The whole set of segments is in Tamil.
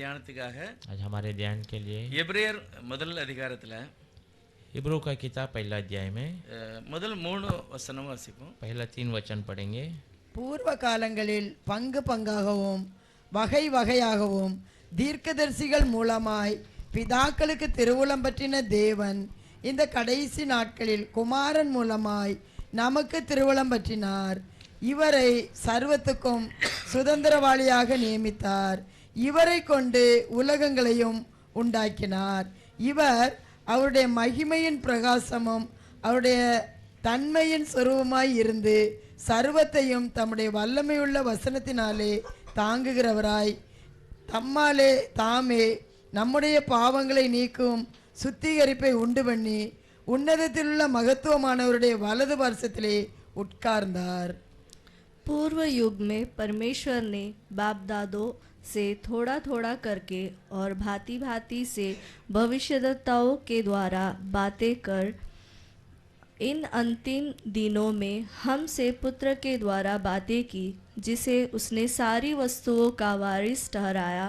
தியானத்துக்காக आज हमारे ध्यान के लिए எபிரேயர் முதல் அதிகாரத்துல इब्रू का किताब पहला अध्याय में முதல் 3 வசனம் வாசிப்போம். पहला 3 वचन पढ़ेंगे. பூர்வ காலங்களில் பங்கு பங்காகவும் வகை வகையாகவும் தீர்க்கதரிசிகள் மூலமாய் பிதாக்களுக்கு திருவுளம் பற்றின தேவன் இந்த கடைசி நாட்களில் குமாரன் மூலமாய் நமக்கு திருவுளம் பற்றினார். இவரை சர்வத்துக்கும் சுதந்திரவாளியாக நியமித்தார். இவரை கொண்டு உலகங்களையும் உண்டாக்கினார். இவர் அவருடைய மகிமையின் பிரகாசமும் அவருடைய தன்மையின் சொரூபமாய் இருந்து சர்வத்தையும் தம்முடைய வல்லமையுள்ள வசனத்தினாலே தாங்குகிறவராய் தம்மாலே தாமே நம்முடைய பாவங்களை நீக்கும் சுத்திகரிப்பை உண்டு பண்ணி உன்னதத்திலுள்ள மகத்துவமானவருடைய வலது பார்சத்திலே உட்கார்ந்தார். पूर्व युग में परमेश्वर ने बाप दादों से थोड़ा थोड़ा करके और भांति भांति से भविष्यद्वक्ताओं के द्वारा बातें कर इन अंतिम दिनों में हमसे पुत्र के द्वारा बातें की, जिसे उसने सारी वस्तुओं का वारिस ठहराया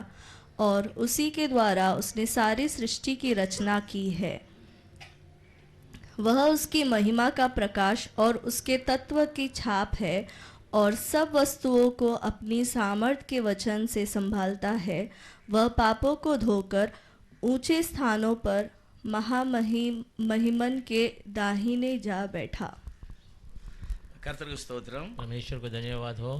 और उसी के द्वारा उसने सारी सृष्टि की रचना की है. वह उसकी महिमा का प्रकाश और उसके तत्व की छाप है और सब वस्तुओं को अपनी सामर्थ्य के वचन से संभालता है. वह पापों को धोकर ऊंचे स्थानों पर महिमन के दाहिने जा बैठा. கர்த்தருக்கு ஸ்தோத்திரம். परमेश्वर को धन्यवाद हो.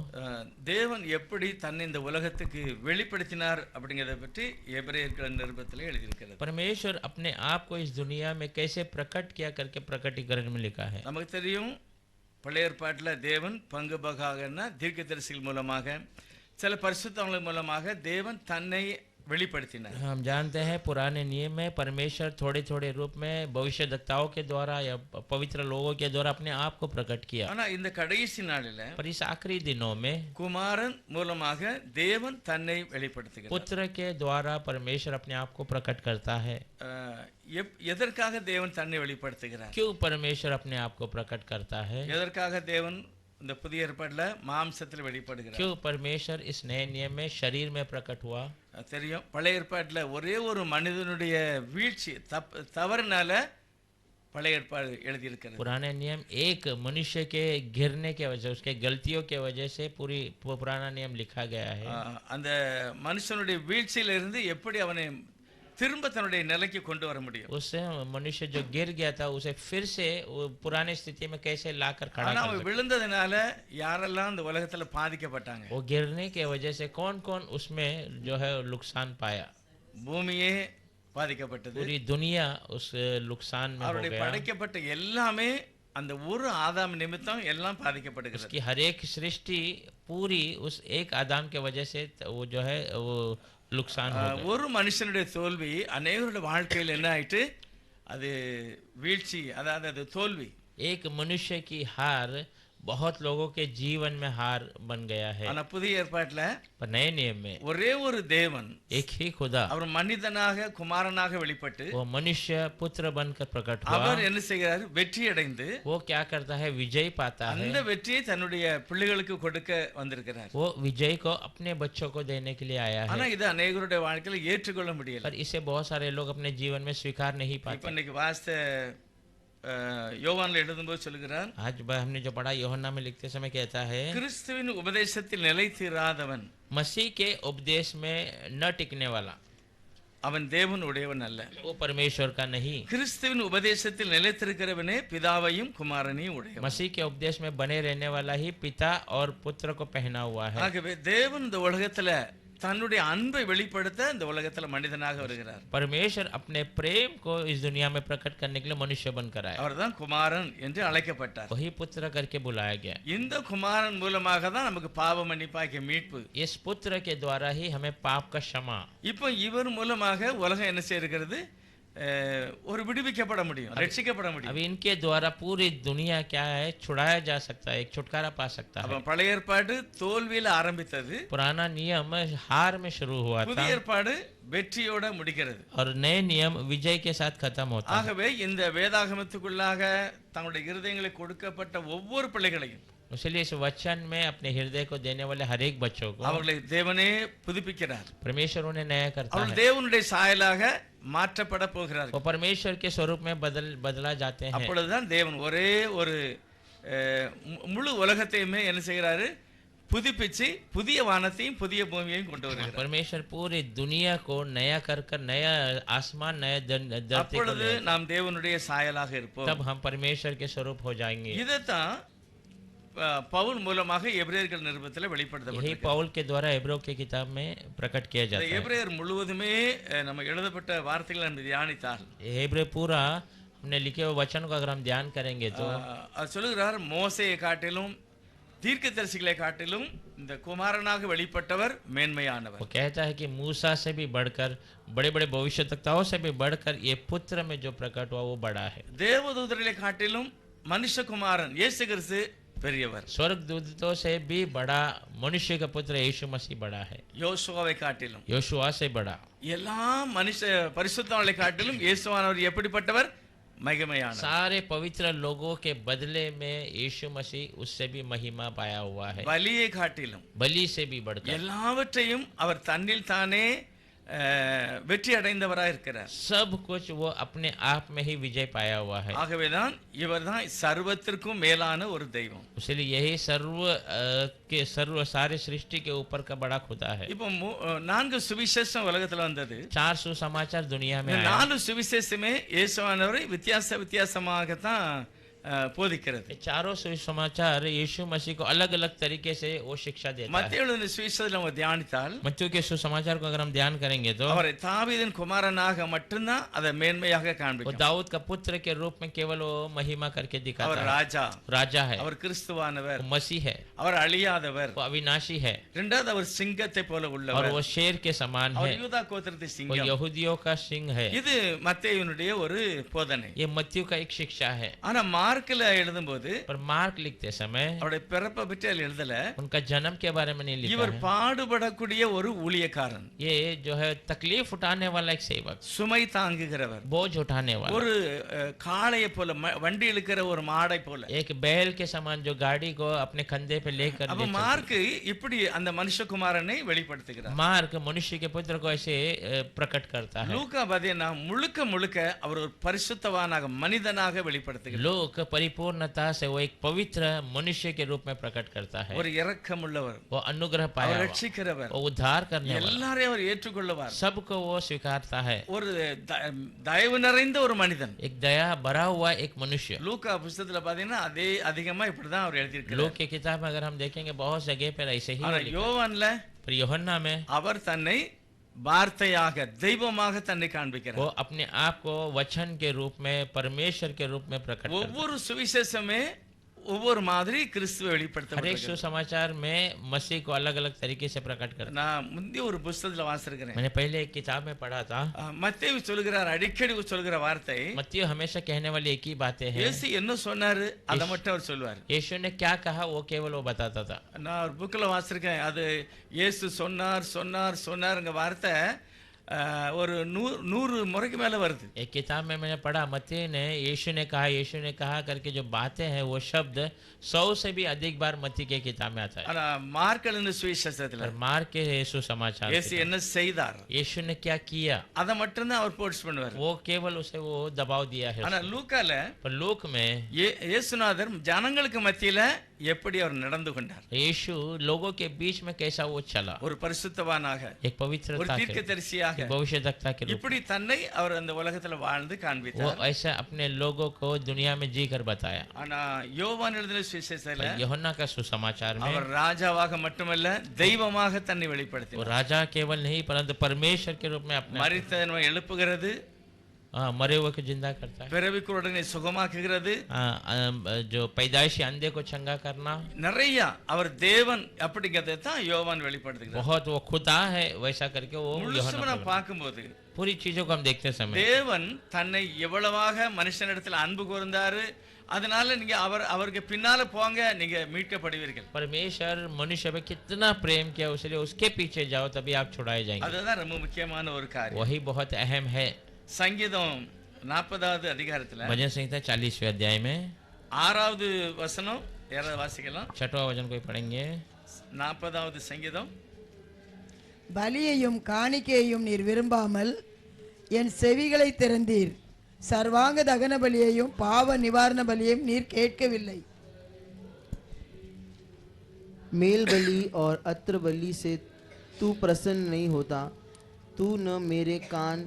தேவன் எப்படி தன்னை இந்த உலகத்துக்கு வெளிப்படுத்தினார் அப்படிங்கறத பற்றி எபிரேயர் நிருபத்திலே எழுதியிருக்கிறது. परमेश्वर अपने आप को इस दुनिया में कैसे प्रकट किया करके प्रकटीकरण में लिखा है. நமக்கு தெரியும் பழைய ஏற்பாட்டுல தேவன் பங்கு பங்காகன்னா தீர்க்கதரிசிகள் மூலமாக சில பரிசுத்தவான்கள் மூலமாக தேவன் தன்னை வெளிப்படுத்தினார். हम जानते हैं पुराने नियम में परमेश्वर थोड़े थोड़े रूप में भविष्यद्वक्ताओं के द्वारा या पवित्र लोगों के द्वारा अपने आप को प्रकट किया. ஆனா இந்த கடைசி நாளில पर इस आखिरी दिनों में குமாரன் மூலமாக தேவன் தன்னை வெளிப்படுத்துகிறார். पुत्र के द्वारा परमेश्वर अपने आप को प्रकट करता है. எதற்காக தேவன் தன்னை வெளிப்படுத்துகிறார்? क्यों परमेश्वर अपने आप को प्रकट करता है? எதற்காக தேவன் இந்த புதிய ஏற்பாட்டுல மாம்சத்தில் வெளிப்படுகிறார்? क्यों परमेश्वर इस नए नियम में शरीर में प्रकट हुआ? தெரியும் பழைய ஏற்பாட்டுல ஒரே ஒரு மனிதனுடைய வீழ்ச்சி தவறுனால பழைய ஏற்பாடு எழுதியிருக்கிறது. पुराने नियम एक मनुष्य के गिरने के वजह उसके गलतियों के वजह से पूरी पुराना नियम लिखा गया है. அந்த மனுஷனுடைய வீழ்ச்சியில இருந்து எப்படி அவனை திரும்ப தன்னுடைய நிலைக்கு கொண்டு வர முடியும்? उससे मनुष्य जो गिर गया था उसे फिर से पुराने स्थिति में कैसे लाकर खड़ा कर सकते? விழுந்ததனால யாரெல்லாம் இந்த உலகத்துல பாதிக்கப்பட்டாங்க? वो गिरने के वजह से कौन-कौन उसमें जो है नुकसान पाया? பூமியே பாதிக்கப்பட்டது. पूरी दुनिया उस नुकसान में हो அவருடைய गया. படைக்கப்பட்ட எல்லாமே அந்த ஒரு ஆதாம் நிமித்தம் எல்லாம் பாதிக்கப்படுகிறது. उसकी हर एक सृष्टि पूरी उस एक आदम के वजह से वो जो है वो नुकसान हो गया. ஒரு மனுஷனுடைய தோல்வி अनेகருடைய வாழ்க்கையில் என்ன ஆயிட்டு அது வீழ்ச்சி அதாவது அது தோல்வி. एक मनुष्य की हार बहुत लोगों के जीवन में हार बन गया है. ஆனா புதிய ஏற்பாட்டுல पर नए नियम में ஒரே ஒரு தேவன் एक ही खुदा அவர் மனிதனாக குமாரனாக வெளிப்பட்டு वो मनुष्य पुत्र बनकर प्रकट हुआ. அவர் என்ன செய்கிறார்? வெற்றி அடைந்து वो क्या करता है? विजय पाता है. அந்த வெற்றியை தன்னுடைய பிள்ளைகளுக்கு கொடுக்க வந்திருக்கிறார். वो विजय को अपने बच्चों को देने के लिए आया ஆனா है. இது अनेகருடைய வாழ்க்கையில ஏற்றுக்கொள்ள முடியல. पर इसे बहुत सारे लोग अपने जीवन में स्वीकार नहीं இப்ப पाते. இன்னைக்கு வாஸ்த யோவான்ல எழுதும்போது சொல்கிறார், आज हमने जो पढ़ा यूहन्ना में लिखते समय कहता है கிறிஸ்துவின் உபதேசத்தில் நிலைத்திராதவன் मसीह के उपदेश में न टिकने वाला அவன் தேவன் உடையவன் அல்ல. वो परमेश्वर का नहीं. கிறிஸ்துவின் உபதேசத்தில் நிலைத்திருக்கிறவனே பிதாவையும் குமாரனையும் உடையவன். मसीह के उपदेश में बने रहने वाला ही पिता और पुत्र को पहना हुआ है. ஆகவே தேவன் இந்த உலகத்துல தன்னுடைய அன்பை வெளிப்படுத்த இந்த உலகத்துல மனிதனாக வருகிறார். परमेश्वर अपने प्रेम को इस दुनिया में प्रकट करने के लिए मनुष्य बनकर आया. அவர்தான் குமாரன் என்று அழைக்கப்பட்டார். वही पुत्र करके बुलाया गया. இந்த குமாரன் மூலமாக தான் நமக்கு பாவ மன்னிப்பாகிய மீட்பு. इस पुत्र के द्वारा ही हमें पाप का क्षमा. இப்போ இவர் மூலமாக உலகம் என்ன செய்கிறது? ஒரு விடுவிக்கப்பட முடியும், ரட்சிக்கப்பட முடியும். अब इनके द्वारा पूरी दुनिया क्या है? छुड़ाया जा सकता है, एक छुटकारा पा सकता है. அப்ப பழைய ஏற்பாடு தோல்வியில ஆரம்பித்தது, पुराना नियम हार में शुरू हुआ था புதிய ஏற்பாடு வெற்றியோட முடிக்கிறது. और नए नियम विजय के साथ खत्म होता है. ஆகவே இந்த வேதாகமத்துக்குள்ளாக தங்களுடைய இருதயங்களை கொடுக்கப்பட்ட ஒவ்வொரு பிள்ளைகளையும் इसलिए इस वचन में अपने हृदय को देने वाले हर एक बच्चों को அவர்களை தேவனே புதுப்பிக்கிறார். परमेश्वर उन्हें नया करता அவர்கள் है। தேவனுடைய சாயலாக மாற்றப்பட वो போகிறார்கள். परमेश्वर के स्वरूप में बदला जाते हैं। அப்பொழுதுதான் தேவன் ஒரே ஒரு முழு உலகத்தையுமே என்ன செய்கிறாரு? புதுப்பிச்சு புதிய வானத்தையும் புதிய பூமியையும் கொண்டு வருகிறார். परमेश्वर पूरी दुनिया को नया कर नया आसमान नया धरती को அப்பொழுது நாம் தேவனுடைய சாயலாக இருப்போம். तब हम परमेश्वर के स्वरूप हो जाएंगे। இதைத்தான் பவுல் மூலமாக எபிரேயர்கள் நிருபத்தில் यही வெளிப்படுத்தப்பட்டிருக்கு. पौल के द्वारा इब्रियों की किताब में प्रकट किया जाता है। எபிரேயர் முழுவதுமே நம்ம எழுதப்பட்ட வார்த்தைகளை நம்ம தியானித்தால் इब्रिय पूरा हमने लिखे हुए वचन को अगर हम ध्यान करेंगे तो அது சொல்லுகிறார், மோசேயை காட்டிலும் தீர்க்கதரிசிகளை காட்டிலும் இந்த குமாரனாக வெளிப்பட்டவர் மேன்மையானவர். वो कहता है कि मूसा से भी बढ़कर बड़े बड़े भविष्यवक्ताओं से भी बढ़कर ये पुत्र में जो प्रकट हुआ वो बड़ा है। தேவதூதர்களை காட்டிலும் மனுஷகுமாரன் இயேசு கிறிஸ்து பெரியவர். स्वर्गदूतों से भी बड़ा मनुष्य का पुत्र यीशु मसीह बड़ा है। யோசுவாவை காட்டிலும் योशुआ से बड़ा எல்லா மனுஷ பரிசுத்தவான்களை காட்டிலும் இயேசுவானவர் எப்படிப்பட்டவர்? மகிமையானவர். सारे पवित्र लोगों के बदले में यीशु मसीह उससे भी महिमा पाया हुआ है। பலியை காட்டிலும் बलि से भी बढ़कर எல்லாவற்றையும் அவர் தன்னில் தானே வெற்றி அடைந்தவராக இருக்கிறார். सब कुछ वो अपने आप में ही विजय पाया हुआ है। ஆகவேதான் இவர்தான் சர்வத்திற்கும் மேலான ஒரு தெய்வம். इसलिए यही सर्व सारे सृष्टि के ऊपर का बड़ा खुदा है। இப்போ 4 சுவிசேஷம் உலகத்துல வந்தது. 4 सुसमाचार दुनिया में இந்த आया। 4 சுவிசேஷமே இயேசுவானவரை வித்தியாசமாகத்தான் போதிக்கிறது. ये चारों सुसमाचार यीशु मसीह को अलग अलग तरीके से वो शिक्षा देता है। மத்தேயு எழுதின சுவிசேஷத்துல நம்ம தியானித்தால் मत्ती के सुसमाचार को अगर हम ध्यान करेंगे तो அவரை தாவீதின் குமாரனாக மட்டும்தான் அதை மேன்மையாக वो காண்பிக்கும். दाऊद का पुत्र के रूप में केवल वो महिमा करके அவர் दिखाता है। ராஜா, राजा है, அவர் கிறிஸ்துவானவர், वो मसीह है, அவர் அழியாதவர். वो अविनाशी है இரண்டாவது அவர் சிங்கத்தை போல और உள்ளவர். वो शेर के समान है, அவர் யூதா கோத்திரத்து वो சிங்கம். यहूदियों का सिंह है। இது மத்தேயுனுடைய ஒரு போதனை. ये मत्ती का एक शिक्षा है। ஆனா மார்க்ல எழுதும்போது पर मार्क लिखते समय அவருடைய பிறப்பை பற்றி அதில் எழுதல. उनका जन्म के बारे में नहीं लिखा இவர் है। பாடுபடக்கூடிய ஒரு ஊழியக்காரன், ये जो है तकलीफ उठाने वाला एक सेवक, சுமை தாங்குகிறவர், बोझ उठाने वाला, ஒரு காளையை போல வண்டி இழுக்கிற ஒரு மாடை போல. एक बैल के समान जो गाड़ी को अपने कंधे पे लेकर அப்ப மார்க் இப்படி அந்த மனுஷகுமாரனை வெளிப்படுத்துகிறார். मार्क मनुष्य के पुत्र को ऐसे प्रकट करता है। லூக்கா பாத்தீங்கன்னா முழுக்க முழுக்க அவர் ஒரு பரிசுத்தவானாக மனிதனாக வெளிப்படுத்துகிறார். लोक परिपूर्णता से वो एक पवित्र मनुष्य के रूप में प्रकट करता है। ஒரு இரக்கமுள்ளவர், वो अनुग्रह पाया அவர் हुआ, ரட்சிக்கிறவர், वो उद्धार करने वाला, எல்லாரையும் அவர் ஏற்றுக்கொள்ளுவார். सबको वो स्वीकारता है। ஒரு தயவு நிறைந்த ஒரு மனிதன். एक दया भरा हुआ एक मनुष्य। லூக்கா புத்தகத்துல பாத்தீங்கன்னா அதே அதிகமா இப்படிதான் அவர் எழுதியிருக்கிறார். लोक की किताब में अगर हम देखेंगे बहुत जगह पर ऐसे ही ஆனா लिखा है। யோவான்ல पर यूहन्ना में அவர் தன்னை வார்த்தையாக தெய்வமாக தன்னை காண்பிக்கிறார். वो अपने आप को वचन के रूप में परमेश्वर के रूप में प्रकट करता है। ஒவ்வொரு சுவிசேஷமே ஒவ்வொரு மாதிரி கிறிஸ்துவை हर एक வெளிப்படுத்த. सुसमाचार में मसीह को अलग अलग तरीके से प्रकट करता है। நான் முந்தைய ஒரு புத்தகத்துல வாசிக்கிறேன். मैंने पहले एक किताब में पढ़ा था, மத்தேயு சொல்கிறார், அடிக்கடி சொல்கிற வார்த்தை, मत्ती हमेशा कहने वाली एक ही बातें हैं। இயேசு என்ன சொன்னாரு அதை மட்டும் அவர் சொல்வார். यीशु ने क्या कहा वो केवल वो बताता था। நான் ஒரு புக்கில் வாசிருக்கேன், அது இயேசு சொன்னார் சொன்னார் சொன்னாருங்க வார்த்தை ஒரு 100 முறைக்கு மேல வருது. एक किताब में मैंने पढ़ा, मत्ती ने यीशु ने कहा करके जो बातें हैं वो शब्द 100 से भी अधिक बार मत्ती के किताब में आता है। ஆனா மார்க் எழுதின சுவிசேஷத்துல और मार्क के सुसमाचार இயேசு என்ன செய்தார் यीशु ने क्या किया அதை மட்டும் தான் அவர் போஸ்ட் பண்ணுவார். वो केवल उसे वो दबाव दिया है। ஆனா லூக்கால पर लोक में இயேசுநாதர் ஜனங்களுக்கு மத்தியில எப்படி அவர் நடந்து கொண்டார், यीशु लोगों के बीच में कैसा वो चला, ஒரு பரிசுத்தவானாக, एक ஒரு पवित्रता के, தீர்க்கதரிசியாக, एक भविष्यवक्ता के रूप இப்படி தன்னை அவர் அந்த உலகத்துல வாழ்ந்து वो காண்பித்தார். ऐसा अपने लोगों को दुनिया में जी कर बताया। ஆனா யோவான் எழுதின சுவிசேஷத்துல यूहन्ना का सुसमाचार में அவர் ராஜாவாக மட்டுமல்ல தெய்வமாக தன்னை वो வெளிப்படுத்தினார். राजा केवल नहीं परंतु परमेश्वर के रूप में अपने மரித்தவனை எழுப்புகிறது, मरे हुए को जिंदा करता है। பிறவிக்குருடனை சுகமாக்குகிறது, जो पैदाइशी अंधे को चंगा करना, நிறைய அவர் தேவன் அப்படிங்கிறதை தான் யோவான் வெளிப்படுத்துகிறார். बहुत वो खुदा है वैसा करके वो முழுசும் यूहन्ना நான் பார்க்கும்போது पूरी चीजों को हम देखते समय தேவன் தன்னை எவ்வளவாக மனுஷனிடத்தில் அன்பு கூர்ந்தாரு, அதனால நீங்க அவருக்கு பின்னால போங்க, நீங்க மீட்கப்படுவீர்கள். परमेश्वर मनुष्य पे कितना प्रेम किया, इसलिए उसके पीछे जाओ तभी आप छुड़ाए जाएंगे। அதுதான் ரொம்ப முக்கியமான ஒரு காரியம். वही बहुत अहम है। சங்கீதம் 40வது அதிகாரத்துல भजन संहिता 40वें अध्याय में 6வது வசனம் யாராவது வாசிக்கலாம்? 6वां वचन कोई पढ़ेंगे? 40வது சங்கீதம். பலியையும் காணிக்கையையும் நீர் விரும்பாமல் என் செவிகளை திறந்தீர், சர்வாங்க தகன பலியையும் பாவ நிவாரண பலியையும் நீர் கேட்கவில்லை. मेल बलि और अत्र बलि से तू प्रसन्न नहीं होता, तू न मेरे कान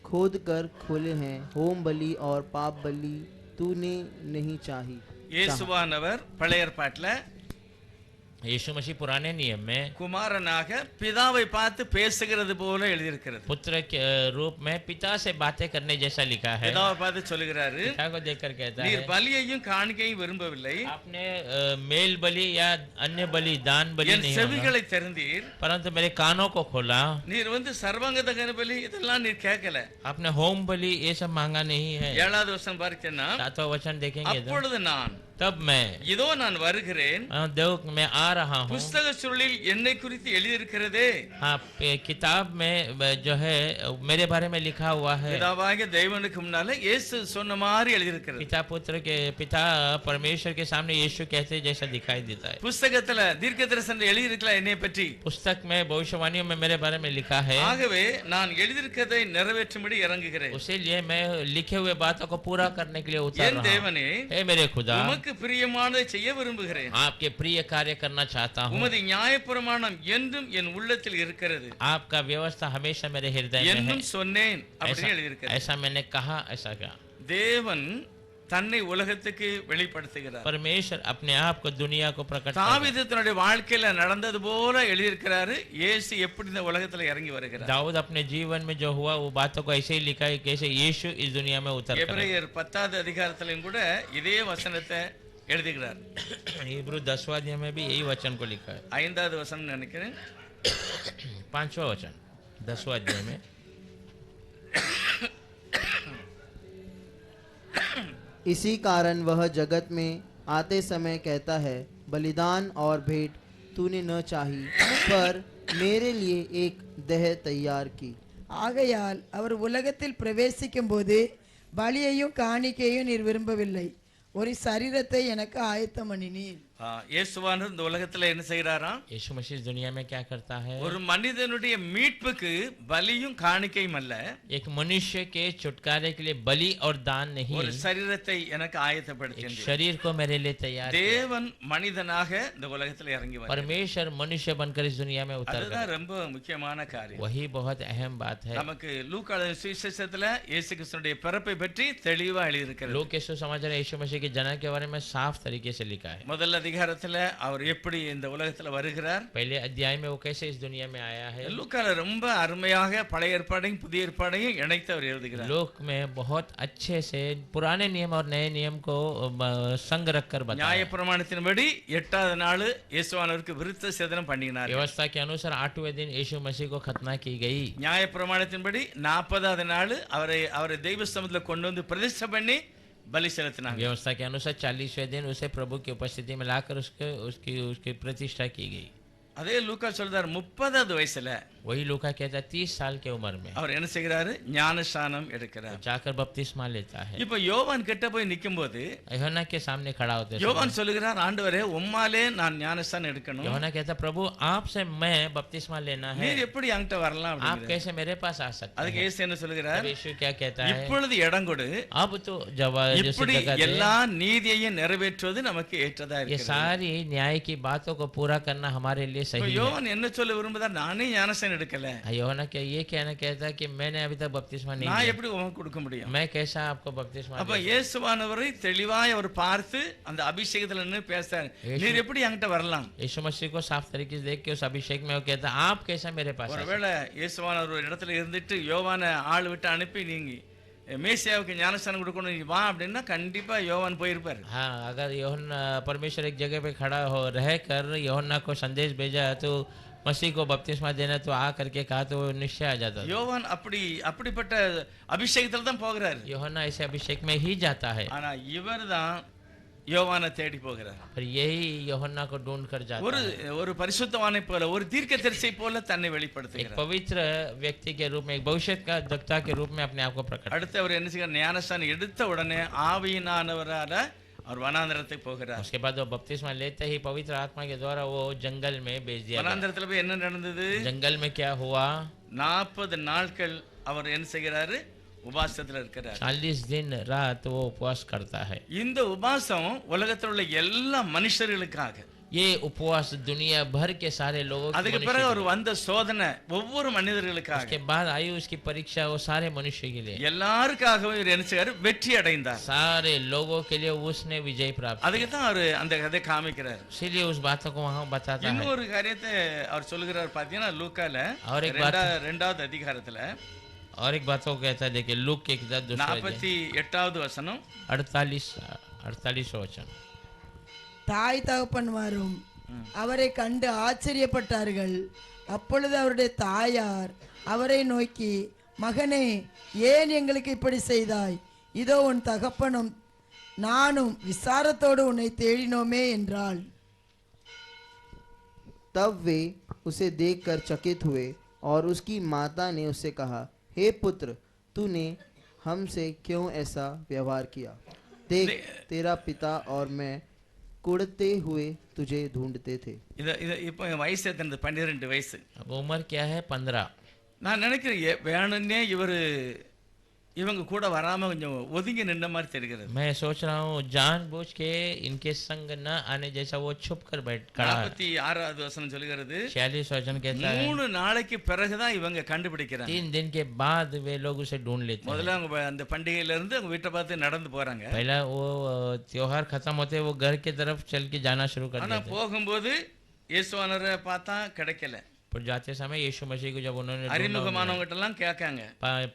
खोद कर खोले हैं, होम बलि और पाप बलि तूने नहीं चाही. இயேசுவானவர் பழைய ஏற்பாட்டில் यीशु मसीह पुराने नियम में குமாரனாக பிதாவை பார்த்து பேசுகிறது போல எழுதியிருக்கிறது. पुत्र के रूप में पिता से बातें करने जैसा लिखा है. பிதாவை பார்த்து சொல்லுகிறாரு, पिता को देखकर कहता நீர் है பலியையும் காணிக்கையும் விரும்பவில்லை, आपने मेल बलि या अन्य बलि दान बलि என் नहीं मांगा, செவிகளை திறந்தீர், परंतु मेरे कानों को खोला. நீர் சர்வாங்க தகன பலி இதெல்லாம் நீர் கேட்கல. आपने होम बलि ये सब मांगा नहीं है. 7வது வசனம் பார்த்தீங்கன்னா, 7वां वचन देखेंगे तो அப்பொழுது நான் तब मैं இதோ நான் வருகிறேன், देव मैं आ रहा हूँ. புஸ்தக சுருளில் என்னை குறித்து எழுதியிருக்கிறதே. हाँ, किताब में जो है मेरे बारे में लिखा हुआ है. பிதாவாகிய தேவனுக்கு முன்னால இயேசு சொன்ன மாதிரி எழுதியிருக்கிறது. पिता पुत्र के पिता परमेश्वर के सामने यीशु कहते जैसा दिखाई देता है. புஸ்தகத்துல தீர்க்கதரிசனம் எழுதியிருக்கலாம் என்னை பற்றி. पुस्तक में भविष्यवाणियों में मेरे बारे में लिखा है. ஆகவே நான் எழுதியிருக்கிறதை நிறைவேற்றும்படி இறங்குகிறேன். उसीलिए मैं लिखे हुए बातों को पूरा करने के लिए उतर என் रहा हूँ. தேவனே, हे मेरे खुदा, உமக்கு பிரியமானதை செய்ய விரும்புகிறேன். आपके प्रिय कार्य करना चाहता हूँ. உமது நியாயப்பிரமாணம் என்றும் என் உள்ளத்தில் இருக்கிறது. आपका व्यवस्था हमेशा मेरे हृदय में है. என்றும் சொன்னேன் அப்படின்னு எழுதியிருக்கிறது. ऐसा मैंने कहा, ऐसा क्या. தேவன் தன்னை உலகத்துக்கு வெளிப்படுத்துகிறார். परमेश्वर अपने आप को दुनिया को प्रकट करता है. தாவீது தன்னுடைய வாழ்க்கையில நடந்தது போல எழுதியிருக்கிறாரு. இயேசு எப்படி இந்த உலகத்துல இறங்கி வருகிறார். दाऊद अपने जीवन में जो हुआ वो बातों को ऐसे ही लिखा है कैसे यीशु इस दुनिया में उतर कर आया. எபிரேயர் 10வது அதிகாரத்திலும் கூட இதே வசனத்தை எழுதுகிறார். हिब्रू 10वां अध्याय में भी यही वचन को लिखा है. 5வது வசனம் நினைக்கிறேன். 5वां वचन 10वां अध्याय में इसी कारण वह जगत में आते समय कहता है, बलिदान और भेंट तूने न चाही, पर मेरे लिए एक देह तैयार की. ஆகையால் அவர் உலகத்தில் பிரவேசிக்கும் போது பலியையும் காணிக்கையும் நீர் விரும்பவில்லை, ஒரு சரீரத்தை எனக்கு ஆயத்தம் பண்ணினீர். இயேசுவானவர் இந்த உலகத்துல என்ன செய்யறாராம்? यीशु मसीह दुनिया में क्या करता है? ஒரு மனிதனுடைய மீட்புக்கு பலியும் காணிக்கையும் அல்ல, एक मनुष्य के छुटकारे के लिए बलि और दान नहीं, ஒரு சரீரத்தை எனக்கு एक ஆயத்தப்படுத்தினார். शरीर को मेरे लिए तैयार किया. தேவன் மனிதனாக இந்த உலகத்துல இறங்கி வந்தார். परमेश्वर मनुष्य बनकर इस दुनिया में उतर அதுதான் गया. ரொம்ப முக்கியமான காரியம். वही बहुत अहम बात है. நமக்கு லூக்கா சுவிசேஷத்துல இயேசு கிறிஸ்துவினுடைய பிறப்பை பற்றி தெளிவா எழுதியிருக்கிறது. लोग यीशु समाचार यीशु मसीह के जन्म के बारे में साफ तरीके से लिखा है. முதல் அதிகாரத்துல அவர் எப்படி இந்த உலகத்துல வருகிறார், पहले अध्याय में वो कैसे इस दुनिया में आया है. லூக்கால ரொம்ப அருமையாக பழைய ஏற்பாடையும் புதிய ஏற்பாடையும் இணைத்து அவர் எழுதுகிறார். लोक में बहुत अच्छे से पुराने नियम और नए नियम को संग रख कर बताया. நியாயப்பிரமாணத்தின்படி 8வது நாள் இயேசுவானவருக்கு விருத்த சேதனம் பண்ணினார். व्यवस्था के अनुसार 8वें दिन यीशु मसीह को खतना की गई. நியாயப்பிரமாணத்தின்படி 40வது நாள் அவரை தெய்வ சமூகத்துல கொண்டு வந்து பிரதிஷ்டை பண்ணி बलि चलतना। व्यवस्था के अनुसार 40वें दिन उसे प्रभु की उपस्थिति में लाकर उसकी प्रतिष्ठा की गई। அதே லூக்கா சொல்றார் 30வது வயசுல वही लूका कहता है 30 साल के उम्र में அவர் என்ன செய்கிறாரு, ஞானஸ்நானம் எடுக்கிறார்। जाकर बपतिस्मा लेता है। இப்போ யோவான் கிட்ட போய் நிக்கும்போது यूहन्ना के सामने खड़ा होते யோவான் சொல்லுகிறார், ஆண்டவரே உம்மாலே நான் ஞானஸ்நானம் எடுக்கணும், यूहन्ना कहता प्रभु आपसे मैं बपतिस्मा लेना है, நீர் எப்படி என்கிட்ட வரலாம் आप அப்படிங்கிறார்। कैसे मेरे पास आ सकते அதுக்கு हैं? இயேசு என்ன சொல்லுகிறார், तब यीशु क्या कहता है, இப்பொழுது இடம் கொடு, अब तो जवाब இப்படி எல்லா நீதியையும் நிறைவேற்றுவது நமக்கு ஏற்றதா ये இருக்கிறது। सारी न्याय की बातों को पूरा करना हमारे लिए இப்போ सही है। யோவான் என்ன சொல்ல விரும்புதார், நானே ஞானஸ்நானம் எடுக்கல, यूहन्ना क्या ये कहता है कि मैंने अभी तक बपतिस्मा नहीं நான் लिया, எப்படி உமக்கு கொடுக்க முடியும்? मैं कैसा आपको बपतिस्मा அப்ப दूं? இயேசுவானவரை தெளிவாய் அவர் பார்த்து அந்த அபிஷேகத்துல நின்னு பேசுறாரு, நீர் எப்படி என்கிட்ட வரலாம்? यीशु मसीह को साफ तरीके से देख के उस अभिषेक में वो कहता है आप कैसा मेरे पास आ सकते ஒருவேளை இயேசுவானவர் ஒரு இடத்துல இருந்துட்டு யோவான ஆள் விட்டு அனுப்பி நீங்க மேசியாவுக்கு ஞானஸ்நானம் கொடுக்கணும் நீ வா அப்படின்னா கண்டிப்பா யோவான் போயிருப்பாரு। हैं। हाँ, अगर यूहन्ना परमेश्वर एक जगह पे खड़ा हो रह कर यूहन्ना को संदेश भेजा तो मसीह को बपतिस्मा देना तो आ करके कहा तो वो निश्चय आ जाता। யோவான் அப்படிப்பட்ட அபிஷேகத்துல தான் போகிறாரு। यूहन्ना ऐसे अभिषेक में ही जाता है, ஆனா இவர்தான் யோவானை தேடி போகிறார்। पर यही यूहन्ना को ढूंढ कर जाता ஒரு है। ஒரு பரிசுத்தவானை போல ஒரு தீர்க்கதரிசி போல தன்னை एक வெளிப்படுத்துகிறார்। पवित्र व्यक्ति के रूप में, एक भविष्य का वक्ता के रूप में अपने आप को प्रकट। அடுத்து அவர் என்ன செய்கிறார், ஞானஸ்நானம் எடுத்த உடனே ஆவியினானவரால அவர் வனாந்தரத்துக்கு போகிறார். उसके बाद वो बपतिस्मा लेते ही पवित्र आत्मा के द्वारा वो जंगल में भेज दिया गया। வனாந்தரத்துல போய் என்ன நடந்தது? जंगल में क्या हुआ? 40 நாட்கள் அவர் என்ன செய்கிறாரு? உபாசத்துல இருக்கிறார். 40 दिन रात वो उपवास करता है। இந்த உபாசம் உலகத்தில் உள்ள எல்லா மனுஷர்களுக்காக. ये उपवास दुनिया भर के सारे लोगों के அதுக்கு பிறகு அவர் வந்த சோதனை ஒவ்வொரு மனிதர்களுக்காக. उसके बाद आई उसकी परीक्षा वो सारे मनुष्य के लिए, எல்லாருக்காகவும் இவர் என்ன செய்றாரு? வெற்றி அடைந்தார். सारे लोगों के लिए उसने विजय प्राप्त அதுக்கு தான் அவர் அந்த கதை காமிக்கிறார். इसीलिए उस बातों को वहाँ बताता है। இன்னொரு காரியத்தை அவர் சொல்லுகிறார் பாத்தீங்கன்னா லூக்கால और एक बात 2வது அதிகாரத்துல और एक बात को कहता है, देखिए लूक के किताब 48வது வசனம் 48 वचन। தாய் தகப்பன்மாரும் அவரை கண்டு ஆச்சரியப்பட்டார்கள். அப்பொழுது அவருடைய தாயார் அவரை நோக்கி, மகனே, ஏன் எங்களுக்கு இப்படி செய்தாய்? இதோ உன் தகப்பனும் நானும் விசாரத்தோடு உன்னை தேடினோமே என்றாள். तब वे उसे देखकर चकित हुए और उसकी माता ने उससे कहा, हे पुत्र, तूने हमसे क्यों ऐसा व्यवहार किया? देख, तेरा पिता और मैं कुड़ते हुए तुझे ढूंढते थे। இப்போ வயசு எத்தனை? 12 வயசு. अब उम्र क्या है? 15। நான் நினைக்கிறேன் வேணும்னே இவங்க கூட வராம கொஞ்சம் ஒதுங்கி நின்ன மாதிரி தெரிகிறது. मैं सोच रहा हूँ जानबूझ के इनके संग न आने जैसा वो छुप कर बैठ खड़ा है। 46வது வசனம் சொல்லுகிறது 46 वचन कहता है 3 நாளைக்கு பிறகுதான் இவங்க கண்டுபிடிக்கிறாங்க. 3 दिन के बाद वे लोग उसे ढूंढ लेते हैं। முதல்ல அவங்க அந்த பண்டிகையில இருந்து அவங்க வீட்டை பார்த்து நடந்து போறாங்க. पहला वो त्योहार खत्म होते वो घर की तरफ चल के जाना शुरू कर ஆனா देते हैं। போகும்போது இயேசுவானவரை பார்த்தா கிடைக்கல. पर जाते समय यीशु मसीह को जब उन्होंने ढूंढा, அறிமுகமானவங்கட்ட எல்லாம் கேட்காங்க.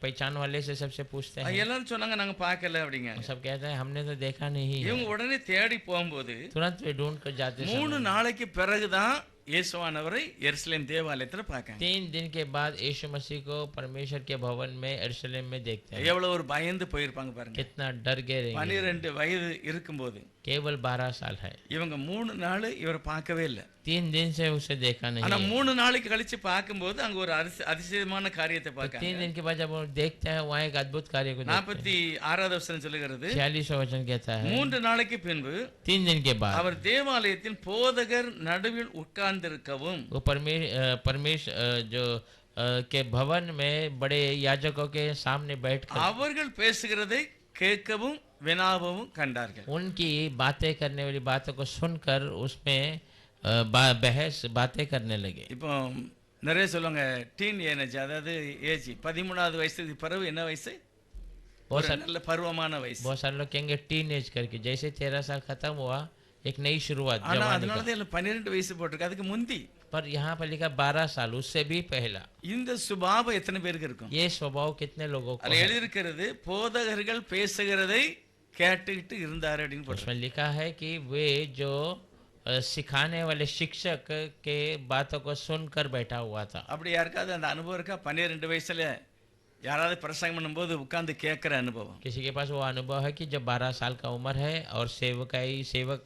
पहचान वाले से सबसे पूछते हैं, எல்லாரும் சொன்னாங்க நாங்க பார்க்கல அப்படிங்க. सब कहते हैं हमने तो देखा नहीं है। இவங்க உடனே தேடி போகும்போது तुरंत वे ढूंढ कर जाते 3 நாளைக்கு பிறகுதான் இயேசுவானவரை எருசலேம் தேவாலயத்துல பார்க்காங்க. 3 दिन के बाद यीशु मसीह को परमेश्वर के भवन में यरूशलेम में देखते हैं। எவ்வளவு ஒரு பயந்து போயிருப்பாங்க பாருங்க. कितना डर गए रहेंगे। 12 வயது இருக்கும்போது केवल 12 साल है। இவங்க 3 நாள் இவரை பார்க்கவே இல்லை. 3 दिन से उसे देखा नहीं ஆனா है। 3 நாளைக்கு கழிச்சு பார்க்கும்போது அங்க ஒரு அதிசயமான காரியத்தை 3 பார்க்காங்க. दिन के बाद जब वो देखते हैं वहाँ एक अद्भुत कार्य को देखते हैं। 46வது வசனம் சொல்லுகிறது 46 वचन कहता है 3 நாளைக்கு பின்பு 3 दिन के बाद அவர் தேவாலயத்தின் போதகர் நடுவில் உட்கார்ந்திருக்கவும் वो परमेश्वर जो के भवन में बड़े याजकों के सामने बैठकर அவர்கள் பேசுகிறதை கேட்கவும் வினாவும் கண்டார்கள். उनकी बातें करने वाली बातों को सुनकर उसमें बहस बातें करने लगे। இப்போ நிறைய சொல்லுவாங்க டீன் ஏஜ், அதாவது ஏஜ் 13வது வயசுக்கு பிறகு என்ன வயசு? बहुत ஒரு நல்ல பருவமான வயசு. बहुत सारे लोग कहेंगे टीन एज करके, जैसे 13 साल खत्म हुआ एक नई शुरुआत ஆனா जवानी அதனால का। தான் 12 வயசு போட்டிருக்கு. அதுக்கு முந்தி पर यहाँ पर लिखा 12 साल, उससे भी पहला। இந்த சுபாவம் எத்தனை பேருக்கு இருக்கும்? ये स्वभाव कितने लोगों को அதுல है? எழுதியிருக்கிறது போதகர்கள் பேசுகிறதை கேட்டுக்கிட்டு இருந்தாரு அப்படின்னு போட்டு. उसमें लिखा है कि वे जो सिखाने वाले शिक्षक के बातों को सुनकर बैठा हुआ था। அப்படி யாருக்காவது அந்த அனுபவம் இருக்கா? 12 வயசுல யாராவது பிரசங்கம் பண்ணும்போது உட்கார்ந்து கேட்கிற அனுபவம்? किसी के पास वो अनुभव है कि जब 12 साल का उम्र है और सेवक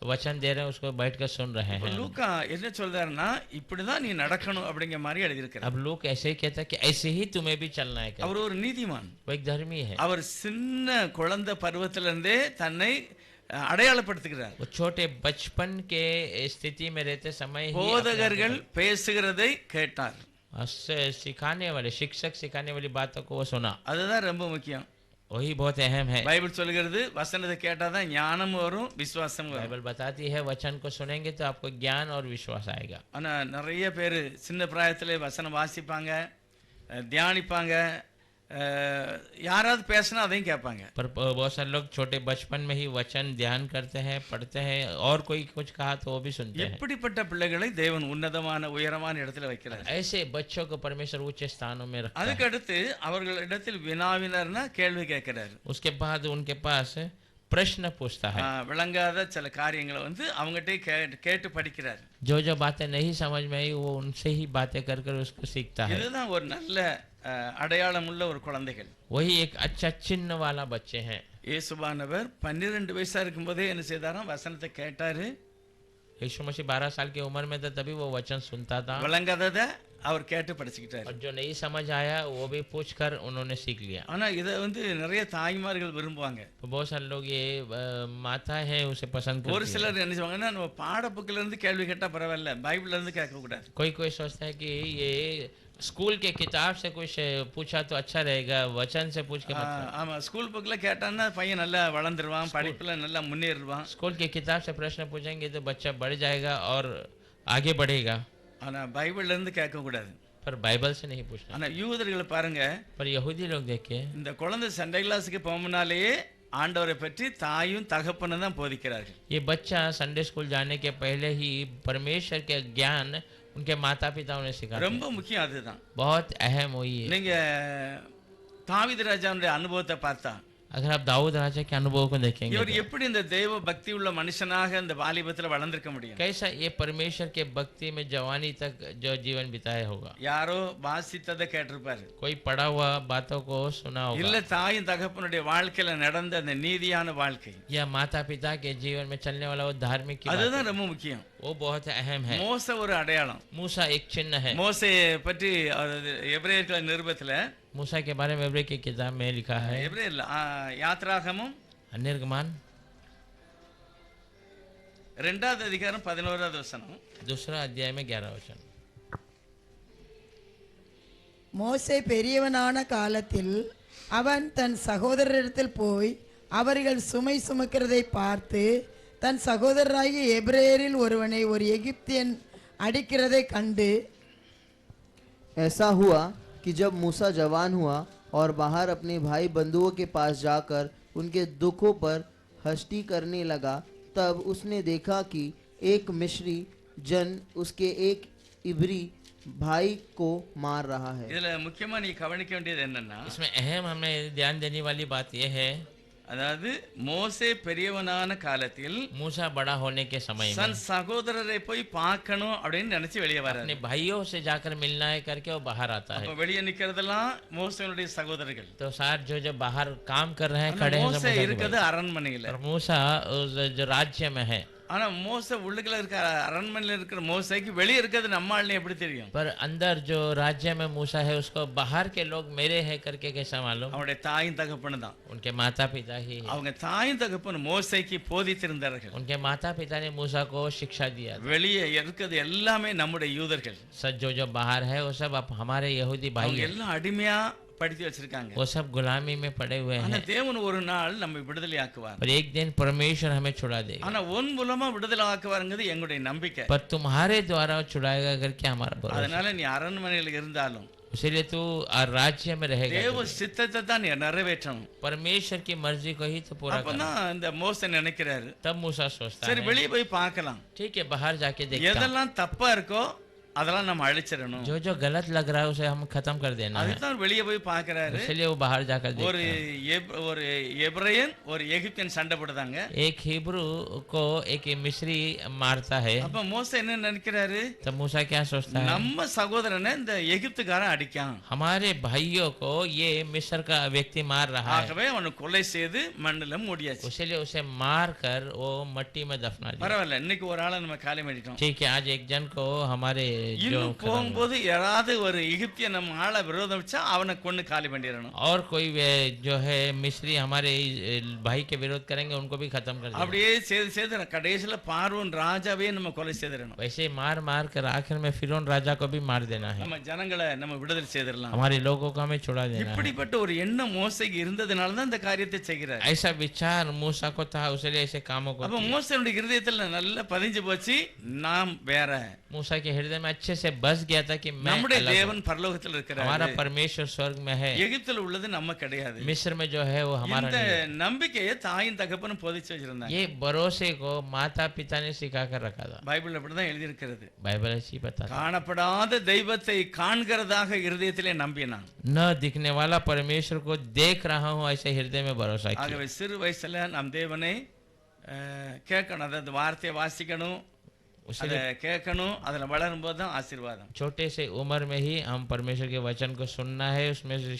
वचन दे रहे हैं उसको बैठकर सुन रहे हैं। லூக்கா என்ன சொல்றாருன்னா இப்படிதான் நீ நடக்கணும் அப்படிங்கிற மாதிரி எழுதியிருக்கிறார். अब लोग ऐसे ही कहते हैं कि ऐसे ही तुम्हें भी चलना है। அவர் ஒரு நீதிமான். वो एक धर्मी है। அவர் சின்ன குழந்தை பருவத்திலிருந்தே தன்னை அடையாளப்படுத்துகிறார். वो छोटे बचपन के स्थिति में रहते समय ही போதகர்கள் பேசுகிறதை கேட்டார். सिखाने वाले शिक्षक सिखाने वाली बातों को वो सुना। அதுதான் ரொம்ப முக்கியம். वही बहुत अहम है। பைபிள் சொல்லுகிறது வசனத்தை கேட்டாதான் ஞானம் வரும், விசுவாசம் வரும். बाइबल बताती है वचन को सुनेंगे तो आपको ज्ञान और विश्वास आएगा। ஆனா நிறைய பேர் சின்ன பிராயத்திலே வசனம் வாசிப்பாங்க, தியானிப்பாங்க, யாராவது பேசினா அதையும் கேட்பாங்க. पर बहुत सारे लोग छोटे बचपन में ही वचन ध्यान करते हैं, पढ़ते हैं, और कोई कुछ कहा तो वो भी सुनते हैं। எப்படிப்பட்ட பிள்ளைகளை தேவன் உன்னதமான உயரமான இடத்துல வைக்கிறார். ऐसे बच्चों को परमेश्वर ऊंचे स्थानों में रखता है। அதுக்கு அடுத்து அவர்களிடத்தில் வினாவினர்னா கேள்வி கேட்கிறார். उसके बाद उनके पास प्रश्न पूछता है। விளங்காத சில காரியங்களை அவங்ககிட்ட கேட்டு படிக்கிறார். जो जो बातें नहीं समझ में आई वो उनसे ही बातें कर कर उसको सीखता है। இதுதான் ஒரு நல்ல அடையாளம் உள்ள ஒரு குழந்தைகள். वही एक अच्छा चिन्ह वाला बच्चे हैं। இயேசுவானவர் 12 வயசா இருக்கும்போதே என்ன செய்தாராம்? வசனத்தை கேட்டாரு. यीशु मसीह 12 साल की उम्र में था तभी वो वचन सुनता था। விளங்காதத அவர் கேட்டு படிச்சுக்கிட்டாரு. और जो नहीं समझ आया वो भी पूछ कर उन्होंने सीख लिया। ஆனா இதை நிறைய தாய்மார்கள் விரும்புவாங்க. तो बहुत सारे लोग ये माता है उसे पसंद ஒரு करती है। சிலர் என்ன செய்வாங்கன்னா, நம்ம பாட புக்கில இருந்து கேள்வி கேட்டா பரவாயில்ல, பைபிள்ல இருந்து கேட்க கூடாது. कोई कोई सोचता है कि ये स्कूल के किताब से कुछ पूछा तो अच्छा रहेगा, वचन से पूछ के मत करो। ஆமா, ஸ்கூல் புக்ல கேட்டான்னா பையன் நல்லா வளர்ந்துருவான், படிப்புல நல்லா முன்னேறுவான். स्कूल के किताब से प्रश्न पूछेंगे तो बच्चा बढ़ जाएगा और आगे बढ़ेगा, ஆனா பைபிள்ல இருந்து கேட்க கூடாது. पर बाइबल से नहीं पूछना। ஆனா யூதர்களை பாருங்க, पर यहूदी लोग देखिए, இந்த குழந்தை சண்டே கிளாஸுக்கு போகும்னாலேயே ஆண்டவரை பற்றி தாயும் தகப்பனும் தான் போதிக்கிறார்கள். ये बच्चा संडे स्कूल जाने के पहले ही परमेश्वर के ज्ञान उनके माता पिता उन्हें सिखाते हैं। ரொம்ப முக்கியம் அதுதான். बहुत अहम हुई है। நீங்க தாவீது ராஜாவுடைய அனுபவத்தை பார்த்தா, अगर आप दाऊद राजा के अनुभव को देखेंगे இவர் तो எப்படி இந்த தெய்வ பக்தி உள்ள மனுஷனாக இந்த வாலிபத்துல வளர்ந்திருக்க முடியும்? कैसा ये परमेश्वर के भक्ति में जवानी तक जो जीवन बिताया होगा। யாரோ வாசித்ததை கேட்டிருப்பாரு, कोई पढ़ा हुआ बातों को सुना இல்ல होगा, தாயும் தகப்பனுடைய வாழ்க்கையில நடந்த அந்த நீதியான வாழ்க்கை. या माता पिता के जीवन में चलने वाला वो धार्मिक की बात அதுதான் है, ரொம்ப முக்கியம். वो बहुत अहम है। மோச ஒரு அடையாளம். मूसा एक चिन्ह है। மோசே பற்றி எபிரேயர்கள் நிருபத்துல, मूसा के बारे में इब्री की किताब में लिखा है, எபிரேயர் யாத்ராகமும் निर्गमन 2வது அதிகாரம் 11வது வசனம். दूसरा अध्याय में 11 वचन। மோசே பெரியவனான காலத்தில் அவன் தன் சகோதரரிடத்தில் போய் அவர்கள் சுமை சுமக்கிறதை பார்த்து தன் சகோதரராகிய எபிரேயரில் ஒருவனை ஒரு எகிப்தியன் அடிக்கிறதை கண்டு, ऐसा हुआ कि जब मूसा जवान हुआ और बाहर अपने भाई बंधुओं के पास जाकर उनके दुखों पर हस्ती करने लगा, तब उसने देखा कि एक मिस्री जन उसके एक इब्री भाई को मार रहा है। இதுல முக்கியமா நீ கவனிக்க வேண்டியது என்னன்னா, इसमें अहम हमें ध्यान देने वाली बात यह है, அதாவது மோசே பெரியவனான காலத்தில் मूसा बड़ा होने के समय में தன் சகோதரரை போய் பார்க்கணும் அப்படின்னு நினைச்சு வெளியே வராரு. अपने भाइयों से जाकर मिलना है करके वो बाहर आता है। அப்ப வெளியே நிக்கிறதெல்லாம் மோசேனுடைய சகோதரர்கள். तो सार जो बाहर काम कर रहे हैं खड़े हैं सब மோசே मूसा के இருக்கிறது भाई। அரண்மனையில. और मूसा उस जो राज्य में है, ஆனா மோசே உள்ளுக்குள்ள இருக்க அரண்மனையில இருக்கிற மோசேக்கு வெளியே இருக்கிறது நம்ம ஆளுன்னு எப்படி தெரியும்? पर अंदर जो राज्य में मूसा है उसको बाहर के लोग मेरे हैं करके कैसा मालूम? அவனுடைய தாயும் தகப்பனு தான். उनके माता पिता ही है। அவங்க தாயும் தகப்பனு மோசேக்கு போதித்திருந்தார்கள். उनके माता पिता ने मूसा को शिक्षा दिया था। வெளியே இருக்கிறது எல்லாமே நம்முடைய யூதர்கள். सब जो बाहर है वो सब हमारे यहूदी भाई அவங்க हैं। எல்லாம் அடிமையா படுத்தி வச்சிருக்காங்க. वो सब गुलामी में पड़े हुए ஆனா हैं, தேவன் ஒரு நாள் நம்ம விடுதலை ஆக்குவார். पर एक दिन परमेश्वर हमें छुड़ा देगा। ஆனா உன் மூலமா விடுதலை ஆக்குவாருங்கிறது எங்களுடைய நம்பிக்கை. पर तुम्हारे द्वारा वो छुड़ाएगा करके हमारा भरोसा। அதனால நீ அரண்மனையில் இருந்தாலும் इसीलिए तू राज्य में रहेगा, தேவ சித்தத்தை தான் நீ நிறைவேற்றணும். परमेश्वर की मर्जी को ही तो पूरा करना। அப்பதான் இந்த மோசே நினைக்கிறாரு, तब मूसा सोचता சரி है வெளியே போய் பார்க்கலாம், ठीक है बाहर जाके देखता हूं। எதெல்லாம் தப்பா இருக்கோ அதெல்லாம் நம்ம அழிச்சிடணும். जो गलत लग रहा है उसे हम खत्म कर देना है। அதுதான் வெளியே போய் பார்க்கறாரு. इसलिए वो बाहर जाकर ஒரு देखता है। ஒரு எபிரேயன் ஒரு எகிப்தியன் சண்டை போடுறாங்க. एक हिब्रू को एक मिस्री मारता है, அப்ப மோசே என்ன நினைக்கிறாரு, तब मूसा क्या सोचता है? நம்ம சகோதரனை இந்த எகிப்துக்காரன் அடிக்கான், हमारे भाइयों को ये मिस्र का व्यक्ति मार रहा है, ஆகவே அவனை கொலை செய்து மண்ணுல மூடியாச்சு. इसलिए उसे मार कर वो मट्टी में दफना दिया। பரவாயில்ல, இன்னைக்கு ஒரு ஆளை நம்ம காலி பண்ணிட்டோம். ठीक है, आज एक जन को हमारे जो இன்னும் போகும்போது யாராவது ஒரு எகிப்தியன் நம்ம ஆளை விரோதம் வச்சா அவனை கொண்டு காலி பண்ணிடணும். और कोई जो है मिस्री हमारे भाई के विरोध करेंगे उनको भी खत्म कर देना। அப்படியே செய்து கடைசியில பார்வோன் ராஜாவே நம்ம கொலை செய்திடணும். वैसे मार मार कर आखिर में फिरौन राजा को भी मार देना है, நம்ம ஜனங்களை நம்ம விடுதலை செய்திடலாம். हमारे लोगों को हमें छुड़ा देना है। இப்படிப்பட்ட ஒரு எண்ணம் மோசேக்கு இருந்ததுனால தான் இந்த காரியத்தை செய்கிறார். ऐसा विचार मूसा को था, उसलिए ऐसे कामों को அப்ப किया। மோசேனுடைய இருதயத்துல நல்லா பதிஞ்சு போச்சு, நாம் வேற, मूसा के हृदय में अच्छे से बस गया था कि मैं நம்முடைய अलग हूं। தேவன் பரலோகத்தில் இருக்கிறார், हमारा परमेश्वर स्वर्ग में है, எகிப்துல உள்ளது நம்ம கிடையாது. मिस्र में जो है वो हमारा இந்த नहीं है। நம்பிக்கையை தாயும் தகப்பனும் போதிச்சு வச்சிருந்தாங்க. ये भरोसे को माता पिता ने सिखा कर रखा था। பைபிள் அப்படிதான் எழுதி இருக்கிறது. बाइबल ऐसी बताता, காணப்படாத தெய்வத்தை காண்கிறதாக இருதயத்திலே நம்பினான். न दिखने वाला परमेश्वर को देख रहा हूँ ऐसे हृदय में भरोसा किया। ஆகவே சிறு வயசுல நம் தேவனை கேட்கணும், அதாவது வார்த்தையை வாசிக்கணும், அதை கேட்கணும், அதுல வளரும் போது தான் ஆசீர்வாதம். छोटे से उम्र में ही हम परमेश्वर के वचन को सुनना है, उसमें से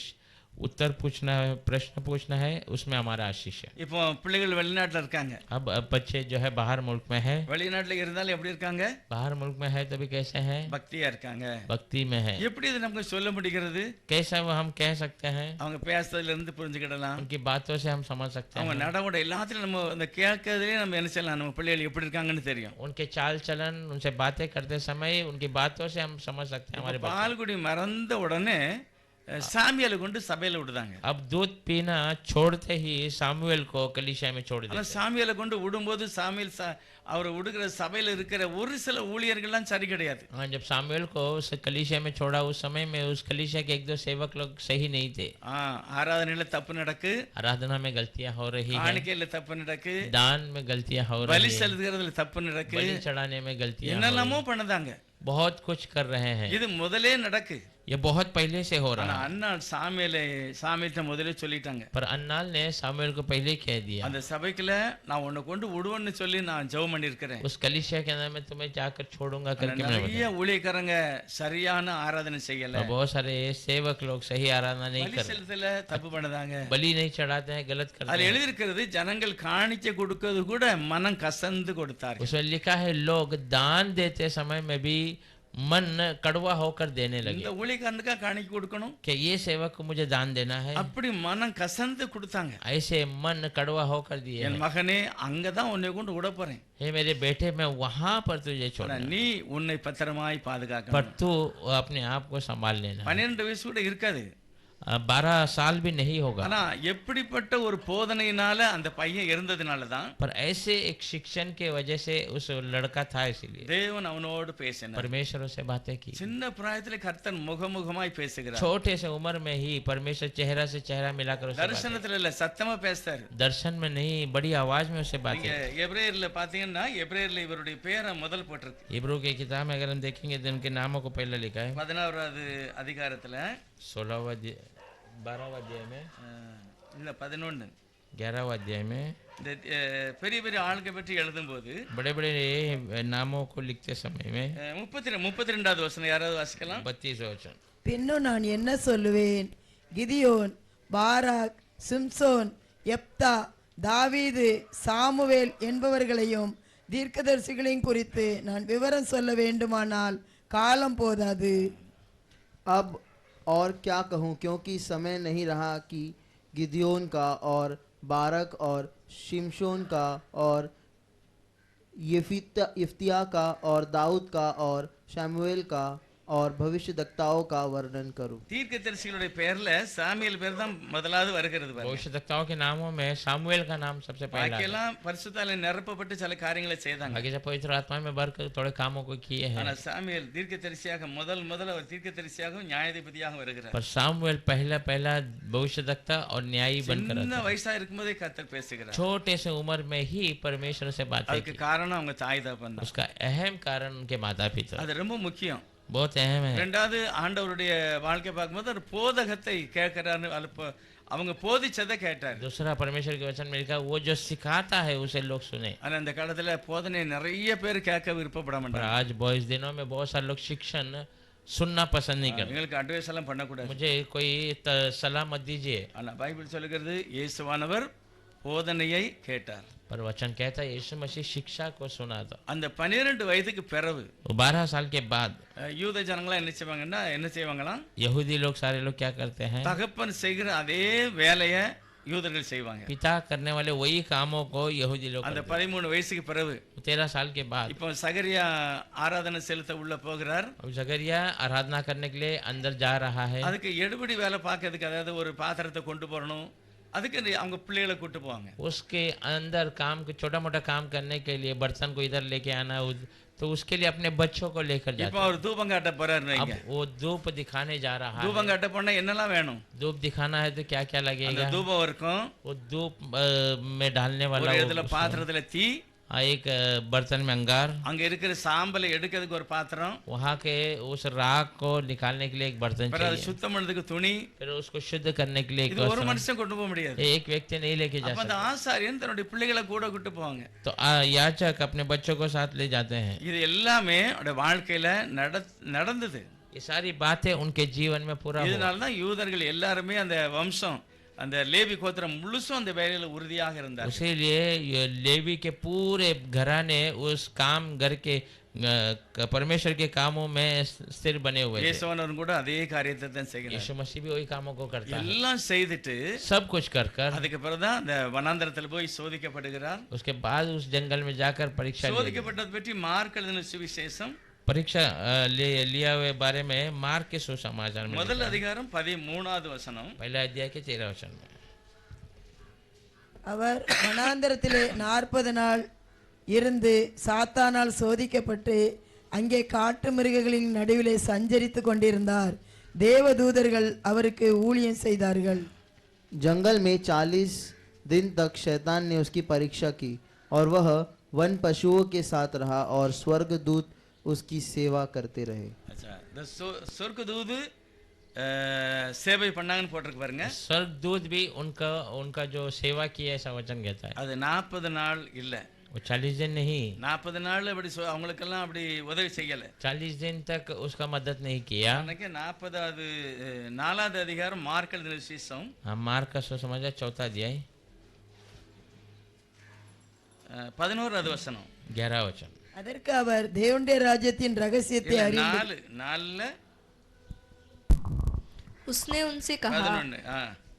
उत्तर पूछना है, प्रश्न पूछना है, उसमें हमारा आशीष है। இப்போ பிள்ளைகள் வெளிநாட்டுல இருக்காங்க, अब बच्चे जो है बाहर मुल्क में है, வெளிநாட்டுல இருந்தாலும் எப்படி இருக்காங்க? बाहर मुल्क में है तभी कैसे हैं? பக்தியா இருக்காங்க। भक्ति में है। எப்படி இது நமக்கு சொல்ல முடிகிறது? कैसा वो हम कह सकते हैं? அவங்க பேசுறதுல இருந்து புரிஞ்சுக்கிடலாம், उनकी बातों से हम समझ सकते அவங்க हैं, நடவடிக்கை எல்லாத்திலும் நம்ம அந்த கேட்கறதுலயே நம்ம என்ன செய்யலாம், நம்ம பிள்ளைகள் எப்படி இருக்காங்கன்னு தெரியும்। उनके चाल चलन, उनसे बातें करते समय उनकी बातों से हम समझ सकते हैं हमारे बच्चे। பால்குடி மறந்த உடனே சாமியால கொண்டு சபையில விடுதாங்க। अब दूध पीना छोड़ते ही सामुएल को कलीसिया में छोड़ ஆனா दिया। சாமியால கொண்டு விடும்போது சாமியல் அவர் விடுகிற சபையில இருக்கிற ஒரு சில ஊழியர்கள்லாம் சரி கிடையாது। हाँ, जब सामुएल को उस कलीसिया में छोड़ा उस समय में उस कलीसिया के एक दो सेवक लोग सही नहीं थे। ஆராதனையில தப்பு நடக்கு, आराधना में गलतियां हो रही है, காணிக்கையில தப்பு நடக்கு, दान में गलतियां हो பலி रही है, செலுத்துறதுல தப்பு நடக்கு, बलि चढ़ाने में गलतियां हो என்னெல்லாமோ रही பண்ணுதாங்க। हैं। बहुत कुछ कर रहे हैं, இது முதலே நடக்கு। ये बहुत पहले से हो ஆனா रहा है। அண்ணா சாமியிட்ட முதலே சொல்லிட்டாங்க, पर अन्नाल ने सामुएल को पहले ही कह दिया, அந்த சபைக்குள்ள நான் உன்னை கொண்டு விடுவேன்னு சொல்லி நான் ஜெபம் பண்ணியிருக்கிறேன்। उस कलीसिया के अंदर में तुम्हें जाकर छोड़ूंगा करके मैंने நிறைய ஊழியக்காரங்க சரியான ஆராதனை செய்யல, बताया। बहुत सारे सेवक लोग सही आराधना नहीं பலி कर रहे, செலுத்தல, தப்பு பண்ணுதாங்க। बलि नहीं चढ़ाते हैं, गलत करते அதுல हैं। எழுதியிருக்கிறது ஜனங்கள் காணிக்கை கொடுக்கிறது கூட மனம் கசந்து கொடுத்தார்கள்। उसमें लिखा है लोग दान देते समय में भी मन कड़वा होकर देने लगे, இந்த ஊழியக்காரனுக்கா காணிக்கை கொடுக்கணும், कि ये सेवक को मुझे दान देना है, அப்படி மனம் கசந்து கொடுத்தாங்க। ऐसे मन कड़वा होकर दिए என் हैं। மகனே அங்கதான் உன்னை கொண்டு விட போறேன், हे मेरे बेटे, मैं वहां पर तुझे ஆனா छोड़ना, நீ உன்னை பத்திரமாய் पर பாதுகாக்கணும்। तू अपने आप को संभाल लेना। 12 வயசு கூட இருக்காது, 12 साल भी नहीं होगा, ஆனா எப்படிப்பட்ட ஒரு போதனையினால அந்த பையன் இருந்ததுனால தான் पर ऐसे एक शिक्षण के वजह से उस लड़का था, इसीलिए தேவன் அவனோடு பேசினார்। परमेश्वर से बातें की। சின்ன பிராயத்துல கர்த்தன் முகமுகமாய் பேசுகிறார், छोटे से उम्र में ही परमेश्वर चेहरा से चेहरा मिलाकर उससे बातें- தரிசனத்துல இல்ல சத்தமா பேசுறாரு। दर्शन में नहीं, बड़ी आवाज में उससे बातें। நீங்க எபிரேயர்ல பாத்தீங்கன்னா எபிரேயர்ல இவருடைய பேரை முதல் போட்டிருக்கு, इब्रू की किताब में अगर हम देखेंगे तो उनके नामों को पहले लिखा है 11வது அதிகாரத்துல 12वां अध्याय, 12वां अध्याय में, இல்ல 11 11वां अध्याय में இந்த பெரிய பெரிய ஆளுக்கு பற்றி எழுதும்போது बड़े बड़े नामों को लिखते समय में 32வது வசனம் யாராவது வாசிக்கலாம்? 32 वचन। பின்னும் நான் என்ன சொல்லுவேன்? கிதியோன், பாராக், சிம்சோன், யெப்தா, தாவீது, சாமுவேல் என்பவர்களையும் தீர்க்கதரிசிகளையும் குறித்து நான் விவரம் சொல்ல வேண்டுமானால் காலம் போதாது। अब और क्या कहूँ, क्योंकि समय नहीं रहा कि गिदियोन का और बारक और शिमशोन का और यिफ्तिया का और दाऊद का और शमूएल का और भविष्यद्वक्ताओं का वर्णन करूं। தீர்க்கதரிசிகளுடைய பெயர்ல சாமுவேல் பேர் தான் முதலாவது வருகிறது பாருங்க। भविष्यद्वक्ताओं के नामों में सामुएल का नाम सबसे पहला है। பாக்கியெல்லாம் பரிசுத்தால நிரப்பப்பட்டு சில காரியங்களை செய்தாங்க, बाकी सब पवित्र आत्मा में भरकर थोड़े कामों को किए हैं, ஆனா சாமுவேல் தீர்க்கதரிசியாக முதல் அவர் தீர்க்கதரிசியாகவும் நியாயாதிபதியாகவும் வருகிறார்। पर सामुएल पहला भविष्यद्वक्ता और न्यायी बनकर आता சின்ன है। வயசா இருக்கும்போதே கர்த்தர் பேசுகிறார்। छोटे से उम्र में ही परमेश्वर से बातें அதுக்கு की। காரணம் அவங்க தாய் தகப்பன் தான், उसका अहम कारण उनके माता पिता, அது ரொம்ப முக்கியம்। बहुत अहम है। ரெண்டாவது ஆண்டவருடைய வாழ்க்கை பார்க்கும்போது ஒரு போதகத்தை கேட்கிறாரு, அவங்க போதிச்சதை கேட்டார்। दूसरा परमेश्वर के वचन में लिखा वो जो सिखाता है उसे लोग सुने। ஆனா இந்த காலத்துல போதனை நிறைய பேர் கேட்க விருப்பப்பட पर மாட்டாங்க, आज बॉयज दिनों में बहुत सारे लोग शिक्षण सुनना पसंद नहीं करते। எங்களுக்கு அட்வைஸ் எல்லாம் பண்ணக்கூடாது। मुझे कोई सलाह मत दीजिए, ஆனா பைபிள் சொல்லுகிறது இயேசுவானவர் போதனையை கேட்டார்। पर वचन कहता है यीशु मसीह शिक्षा को सुना था। அந்த 12 வயதுக்கு பிறகு 12 साल के बाद யூத ஜனங்களாம் என்ன செய்வாங்களாம்? यहूदी लोग सारे लोग क्या करते हैं? தகப்பன் செய்கிற அதே வேலையை யூதர்கள் செய்வாங்க। पिता करने वाले वही कामों को यहूदी लोग அந்த करते 13 வயசுக்கு பிறகு हैं। 13 साल के बाद இப்போ சகரியா ஆராதனை செலுத்த உள்ள போகிறார், अब जकरिया आराधना करने के लिए अंदर जा रहा है। அதுக்கு எடுபடி வேலை பார்க்கறதுக்கு, அதாவது ஒரு பாத்திரத்தை கொண்டு போறணும், அதுக்கு அவங்க பிள்ளைகளை கூட்டு போவாங்க। उसके अंदर काम को छोटा मोटा काम करने के लिए बर्तन को इधर लेके आना, तो उसके लिए अपने बच्चों को लेकर जाते இப்போ அவர் தூபம் காட்ட போறாரு, हैं। अब वो धूप दिखाने जा रहा है। தூபம் காட்ட போனா என்னெல்லாம் வேணும்? धूप दिखाना है तो क्या क्या அந்த लगेगा? தூபம் இருக்கும், वो धूप में डालने वाला ஒரு वो இடத்துல பாத்திரத்துல தீ, एक बर्तन में अंगार, அங்க இருக்கிற சாம்பலை எடுக்கிறதுக்கு ஒரு பாத்திரம், वहाँ के उस राख को निकालने के लिए एक बर्तन பிறகு அதை चाहिए, சுத்தம் பண்ணதுக்கு துணி। फिर उसको शुद्ध करने के लिए एक இது ஒரு वस्त्र। மனுஷன் கொண்டு போக முடியாது। एक व्यक्ति नहीं लेके जा அப்ப அந்த सकता, ஆசாரியன் தன்னுடைய பிள்ளைகளை கூட கூட்டு போவாங்க। तो याचक अपने बच्चों को साथ ले जाते हैं। இது எல்லாமே அவருடைய வாழ்க்கையில நடந்தது। ये सारी बातें उनके जीवन में पूरा हुआ। இதனால தான் யூதர்கள் எல்லாருமே அந்த வம்சம் அந்த லேவி கோத்திரம் முழுசும் அந்த வேலையில உறுதியாக இருந்தார். इसीलिए ये लेवी के पूरे घराने उस काम घर के परमेश्वर के कामों में स्थिर बने हुए थे। இயேசுவானவர் கூட அதே காரியத்தை தான் செய்கிறார். यीशु मसीह भी वही कामों को करता है। எல்லாம் செய்துட்டு सब कुछ कर कर அதுக்கு பிறகுதான் அந்த வனாந்தரத்தில் போய் சோதிக்கப்படுகிறார். उसके बाद उस जंगल में जाकर परीक्षा ली। சோதிக்கப்பட்டது பற்றி மார்க் எழுதின சுவிசேஷம் परीक्षा लिया हुए बारे में मार्क के सुसमाचार में முதல் அதிகாரம் 13வது வசனம். पहला अध्याय के 13 वचन में அவர் வனாந்தரத்திலே 40 நாள் இருந்து சாத்தானால் சோதிக்கப்பட்டு அங்கே காட்டு மிருகங்களின் நடுவிலே சஞ்சரித்து கொண்டிருந்தார். தேவதூதர்கள் அவருக்கு ஊழியம் செய்தார்கள். जंगल में 40 दिन तक शैतान ने उसकी परीक्षा की और वह वन पशुओं के साथ रहा और स्वर्गदूत उसकी सेवा करते रहे। अच्छा இந்த சொர்க்கதூது சேவை பண்ணாங்கன்னு போட்டிருக்கு பாருங்க. स्वर्गदूत भी उनका जो सेवा किया ऐसा वचन कहता है। அது 40 நாள் இல்ல, वो 40 दिन नहीं, 40 நாள் அப்படி அவங்களுக்கெல்லாம் அப்படி உதவி செய்யல. 40 दिन तक उसका मदद नहीं किया। அன்னைக்கு 40வது 4வது அதிகாரம் மார்க் எழுதின விசேஷம் हम मार्क का सुसमाचार 4 अध्याय 11வது வசனம் 11 वचन। அதற்கு அவர் தேவனுடைய ராஜ்யத்தின் ரகசியத்தை அறிந்து 4 उसने उनसे कहा 11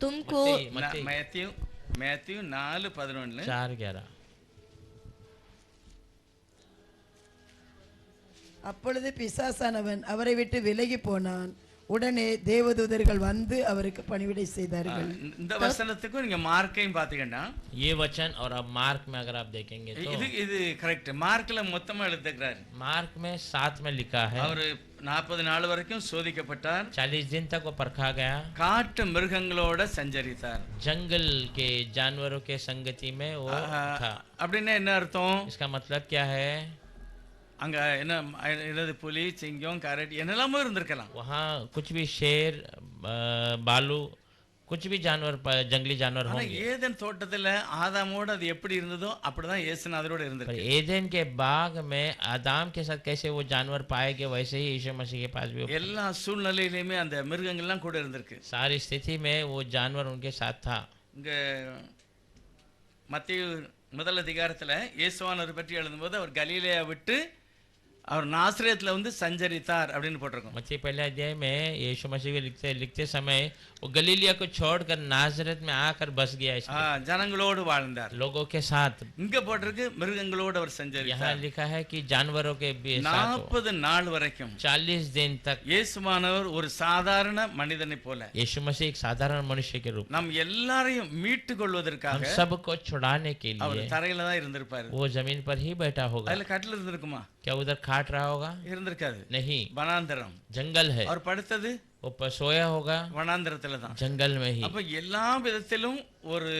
तुमको மேத்யூ 4:11 4:11 அப்பொழுது பிசாசானவன் அவரை விட்டு விலகி போனான். உடனே தேவதூதர்கள் வந்து அவருக்கு பணிவிடை செய்தார்கள். இந்த வசனத்துக்கும் நீங்க மார்க்கையும் பாத்தீங்கன்னா ये वचन और अब मार्क में अगर आप देखेंगे तो இது கரெக்ட். மார்க்ல மொத்தமா எழுதுகிறார். मार्क में 7 में लिखा है அவர் 40 நாள் வரைக்கும் சோதிக்கப்பட்டார். 40 दिन तक वो परखा गया, காட்டு மிருகங்களோட சஞ்சரித்தார். जंगल के जानवरों के संगति में वो था। அப்படின்னா என்ன அர்த்தம்? इसका मतलब क्या है? அங்க என்னது புலி, சிங்கம், கரடி என்னெல்லாமோ இருந்திருக்கலாம். वहाँ कुछ भी शेर, बालू, कुछ भी जानवर, जंगली जानवर ஆனா होंगे। ஏதேன் தோட்டத்துல ஆதாமோட அது எப்படி இருந்ததோ அப்படிதான் இயேசுநாதரோட पर இருந்திருக்கு. एदेन के बाग में आदम के साथ कैसे वो जानवर पाए गए, वैसे ही यीशु मसीह के पास भी எல்லா சூழ்நிலையிலுமே அந்த மிருகங்கள்லாம் கூட இருந்திருக்கு. सारी स्थिति में वो जानवर उनके साथ था। இங்க மத்தேயு முதல் அதிகாரத்துல இயேசுவானவர் பற்றி எழுதும்போது அவர் கலிலேயா விட்டு அவர் நாசரேத்துல வந்து சஞ்சரித்தார் அப்படின்னு போட்டிருக்கோம். मत्ती पहले अध्याय में यीशु मसीह को लिखते समय वो गलीलिया को छोड़कर नाजरत में आकर बस गया, ஜனங்களோடு வாழ்ந்தார். लोगों के साथ। இங்க போட்டிருக்கு மிருகங்களோடு அவர் यहाँ சஞ்சரித்தார். लिखा है कि जानवरों के साथ 40 நாள் வரைக்கும் 40 दिन तक இயேசுவானவர் ஒரு சாதாரண மனிதனை போல यीशु मसीह एक साधारण मनुष्य के रूप நம் எல்லாரையும் மீட்டு हम கொள்வதற்காக सबको छुड़ाने के அவர் लिए தரையில தான் இருந்திருப்பாரு. वो जमीन पर ही बैठा होगा। அதுல கட்டில் இருந்திருக்குமா? क्या उधर खाट रहा होगा? இருந்திருக்காது. नहीं, வனாந்தரம். जंगल है। அவர் படுத்தது ऊपर सोया होगा வனாந்தரத்துல தான். जंगल में ही। அப்ப எல்லா விதத்திலும் ஒரு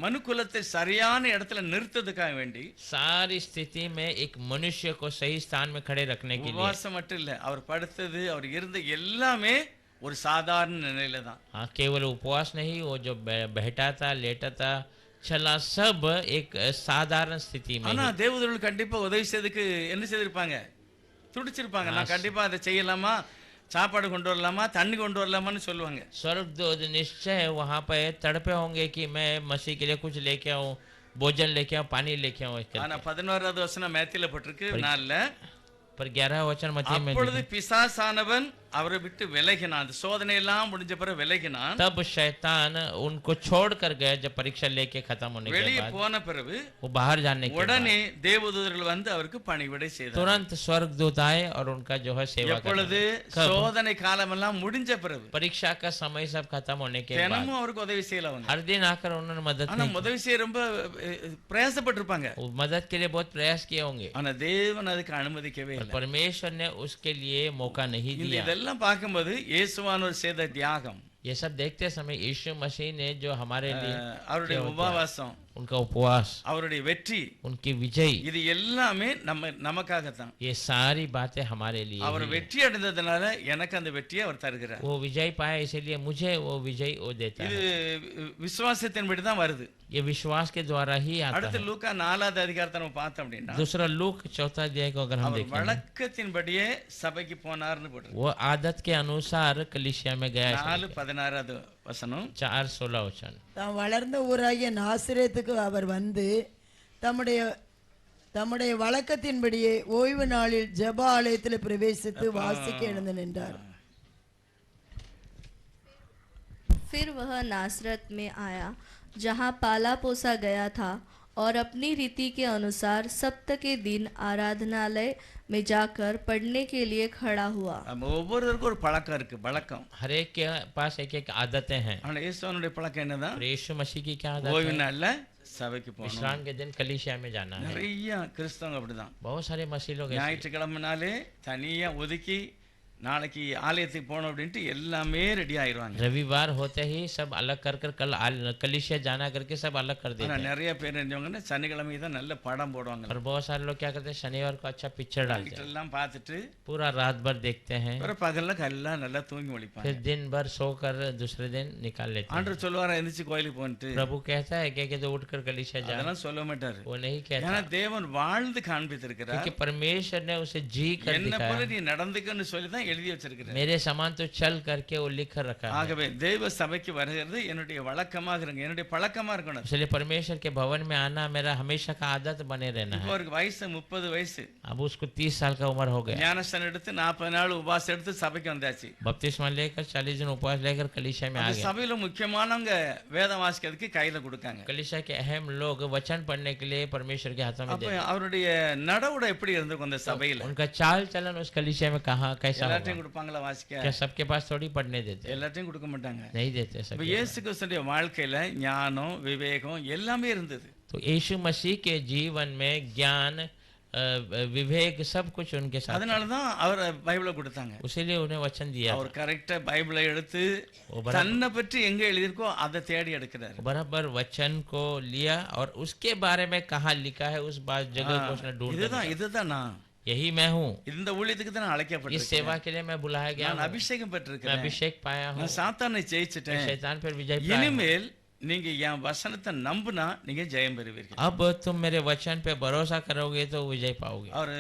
மனு குலத்தை சரியான இடத்துல நிறுத்ததுக்காக வேண்டி सारी स्थिति में एक मनुष्य को सही स्थान में खड़े रखने के लिए உபவாசம் மட்டும் இல்ல, அவர் படுத்தது அவர் இருந்த எல்லாமே ஒரு சாதாரண நிலையில தான். हाँ, केवल उपवास नहीं, वो जो बैठा था, लेटा था, चला, सब एक साधारण स्थिति में ஆனா ही। தேவதூதர்கள் கண்டிப்பா உதவி செய்யறதுக்கு என்ன செய்திருப்பாங்க? துடிச்சிருப்பாங்க. நான் கண்டிப்பா அதை செய்யலாமா, சாப்பாடு கொண்டு வரலாமா, தண்ணி கொண்டு வரலாமான்னு சொல்லுவாங்க. स्वर्गदूत निश्चय वहाँ पे तड़पे होंगे कि मैं मसीह के लिए कुछ लेके आऊँ, भोजन लेके आऊँ, पानी लेके आऊँ करके। ஆனா 11வது வசனம் மேத்தில போட்டிருக்கு 4ல पर 11 वचन मत्ती में அப்பொழுது பிசாசானவன் அவரை விட்டு விலகினான். அந்த சோதனை எல்லாம் முடிஞ்ச பிறகு விலகினான். तब शैतान उनको छोड़ कर गए जब परीक्षा लेके खत्म होने के வெளியே बाद। போன பிறகு वो बाहर जाने के बाद உடனே தேவதூதர்கள் வந்து அவருக்கு பணிவிடை செய்தார். तुरंत स्वर्गदूत आए और उनका जो है सेवा எப்பொழுது कब? சோதனை காலம் எல்லாம் முடிஞ்ச பிறகு परीक्षा का समय सब खत्म होने के बाद தினமும் அவருக்கு உதவி செய்யல அவங்க. हर दिन आकर उन्होंने मदद ஆனா नहीं உதவி செய்ய ரொம்ப பிரயாசப்பட்டிருப்பாங்க. की। वो मदद के लिए बहुत प्रयास किए होंगे, ஆனா தேவன் அதுக்கு அனுமதிக்கவே पर இல்லை. परमेश्वर ने उसके लिए मौका नहीं दिया। இதெல்லாம் பார்க்கும்போது இயேசுவானவர் செய்த தியாகம், ये सब देखते समय यीशु मसीह ने जो हमारे लिए அவருடைய உபவாசம், उनका उपवास, அவருடைய வெற்றி, उनकी विजय, இது எல்லாமே நமக்காகத்தான். ये सारी बातें हमारे लिए அவர் ही है। வெற்றி அடைந்ததுனால எனக்கு அந்த வெற்றியை அவர் தருகிறார். वो विजय पाया इसलिए मुझे वो विजय वो देता இது है। விசுவாசத்தின்படி தான் வருது. ये विश्वास के द्वारा ही आता அடுத்து है। லூக்கா 4வது அதிகாரத்தை நம்ம பார்த்தோம் அப்படின்னா दूसरा लूक 4 अध्याय को अगर हम அவர் देखें, வழக்கத்தின்படியே சபைக்கு போனார்னு போட்டிருக்கு. वो आदत के अनुसार कलीसिया में गया। 4:16 வசனம். 4:16 वचन। தாம் வளர்ந்த ஊராகிய நாசரேத்துக்கு அவர் வந்து தம்முடைய வழக்கத்தின்படியே ஓய்வு நாளில் ஜெப ஆலயத்தில் பிரவேசித்து வாசிக்க எழுந்து நின்றார். फिर वह नासरत में आया जहाँ पाला पोसा गया था और अपनी रीति के अनुसार सप्त के दिन आराधनालय में जाकर पढ़ने के लिए खड़ा हुआ। நம்ம ஒவ்வொருவருக்கும் ஒரு பழக்கம் இருக்கு, வழக்கம். हर एक के पास एक एक आदतें हैं। ஆனா இயேசுவனுடைய பழக்கம் என்னதான்? और यीशु मसीह की क्या आदत ஓய்வு है? நாள்ல சபைக்கு போகணும். विश्राम के दिन कलीसिया में जाना है। நிறைய கிறிஸ்தவங்க அப்படிதான். बहुत सारे मसीह लोग ऐसे- ஞாயிற்றுக்கிழமைனாலே தனியா ஒதுக்கி நாளைக்கு ஆலயத்துக்கு போகணும் அப்படின்ட்டு எல்லாமே ரெடி ஆயிடுவாங்க. रविवार होते ही सब अलग कर कर कल कलीसिया जाना करके सब अलग कर देते ஆனா हैं। நிறைய பேர் நினைச்சவங்கன்னா சனிக்கிழமை தான் நல்ல படம் போடுவாங்க. और बहुत सारे लोग क्या करते हैं, शनिवार को अच्छा पिक्चर डालते हैं, எல்லாம் பார்த்துட்டு पूरा रात भर देखते हैं, ஒரு பகல்ல எல்லாம் நல்லா தூங்கி ஒழிப்பாங்க. फिर दिन भर सोकर दूसरे दिन निकाल लेते हैं। ஆண்டவர் சொல்லுவாரா எந்திரிச்சு கோயிலுக்கு போன்ட்டு? प्रभु कहता है कि तो उठकर कलीसिया जा, அதெல்லாம் சொல்ல மாட்டாரு. वो नहीं कहता, ஏன்னா தேவன் வாழ்ந்து காண்பித்திருக்கிறார். क्योंकि परमेश्वर ने उसे जी कर என்ன போல दिखाया। நீ நடந்துக்கன்னு சொல்லி தான் எழுதி வச்சிருக்கிறார். मेरे समान तो चल करके वो लिख कर रखा है। ஆகவே தேவ சபைக்கு வருகிறது என்னுடைய வழக்கமாக இருங்க, என்னுடைய பழக்கமா இருக்கணும். इसलिए परमेश्वर के भवन में आना मेरा हमेशा का आदत बने रहना இப்போ है। அவருக்கு வயசு 30 வயசு. अब उसको 30 साल का उम्र हो गया। ஞானஸ்தானம் எடுத்து 40 நாள் உபவாசம் எடுத்து சபைக்கு வந்தாச்சு. बपतिस्मा लेकर 40 दिन उपवास लेकर कलीसिया में आ அந்த गए। சபையில முக்கியமானவங்க வேதம் வாசிக்கிறதுக்கு கையில கொடுக்காங்க. कलीसिया के अहम लोग वचन पढ़ने के लिए परमेश्वर के हाथों में அப்ப देते हैं। அவருடைய நடவுடை எப்படி இருந்திருக்கும் அந்த சபையில? उनका चाल चलन उस कलीसिया में कहाँ कैसा எல்லாத்தையும் होगा? கொடுப்பாங்களா வாசிக்க? क्या सबके पास थोड़ी पढ़ने देते हैं? எல்லாத்தையும் கொடுக்க மாட்டாங்க. नहीं देते இப்ப सब। இயேசு கிறிஸ்துடைய வாழ்க்கையில ஞானம், விவேகம் எல்லாமே இருந்தது. तो यीशु मसीह के जीवन में ज्ञान विवेक सब कुछ उनके साथ, அதனாலதான் அவர் பைபிளை கொடுத்தாங்க. उसीलिए उन्हें वचन दिया। அவர் கரெக்டா பைபிளை எடுத்து वो बराबर தன்னை பற்றி எங்க எழுதியிருக்கோ அதை தேடி எடுக்கிறார். बराबर वचन को लिया और उसके बारे में कहाँ लिखा है उस बात जगह को उसने ढूंढ இதுதான் நான். यही मैं हूँ। இந்த ஊழியத்துக்கு தான் நான் इस அழைக்கப்பட்டிருக்கேன். सेवा के लिए मैं बुलाया गया நான் हूँ। அபிஷேகம் मैं பெற்றிருக்கிறேன். अभिषेक पाया हूँ। நான் சாத்தானை मैं ஜெயிச்சிட்டேன். शैतान पर विजय पाया हूँ। இனிமேல் நீங்க என் வசனத்தை நம்பினா நீங்க ஜெயம் பெறுவீர்கள். अब तुम मेरे वचन पे भरोसा करोगे तो विजय पाओगे। அவர்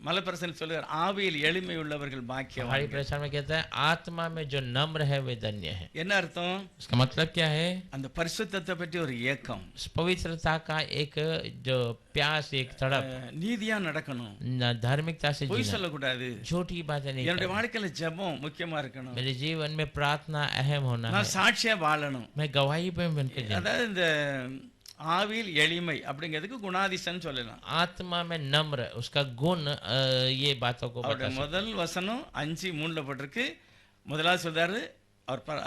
மலைப்பிரசன்ன சொல்லுவார், ஆவியில் எளிமை உள்ளவர்கள் हमारी பாக்கியவான்கள். प्रचार में कहता है आत्मा में जो नम्र है वे धन्य है। என்ன அர்த்தம்? इसका मतलब क्या है? அந்த பரிசுத்தத்தை பற்றி ஒரு ஏக்கம், उस पवित्रता का एक जो प्यास, एक तड़प, நீதியா நடக்கணும், धार्मिकता से பொய் जीना, சொல்லக்கூடாது, झूठी बातें नहीं என்னுடைய करनी। வாழ்க்கையில ஜெபம் முக்கியமா இருக்கணும், मेरे जीवन में प्रार्थना अहम होना है, நான் சாட்சியா வாழணும். मैं गवाही पे बनकर जीना। அதாவது இந்த ஆவியில் எளிமை அப்படிங்கிறதுக்கு குணாதிசன் சொல்லலாம். आत्मा में नम्र उसका गुण ये बातों को அவருடைய बता முதல் வசனம் 5:3 போட்டிருக்கு. முதலாவது சொல்றாரு,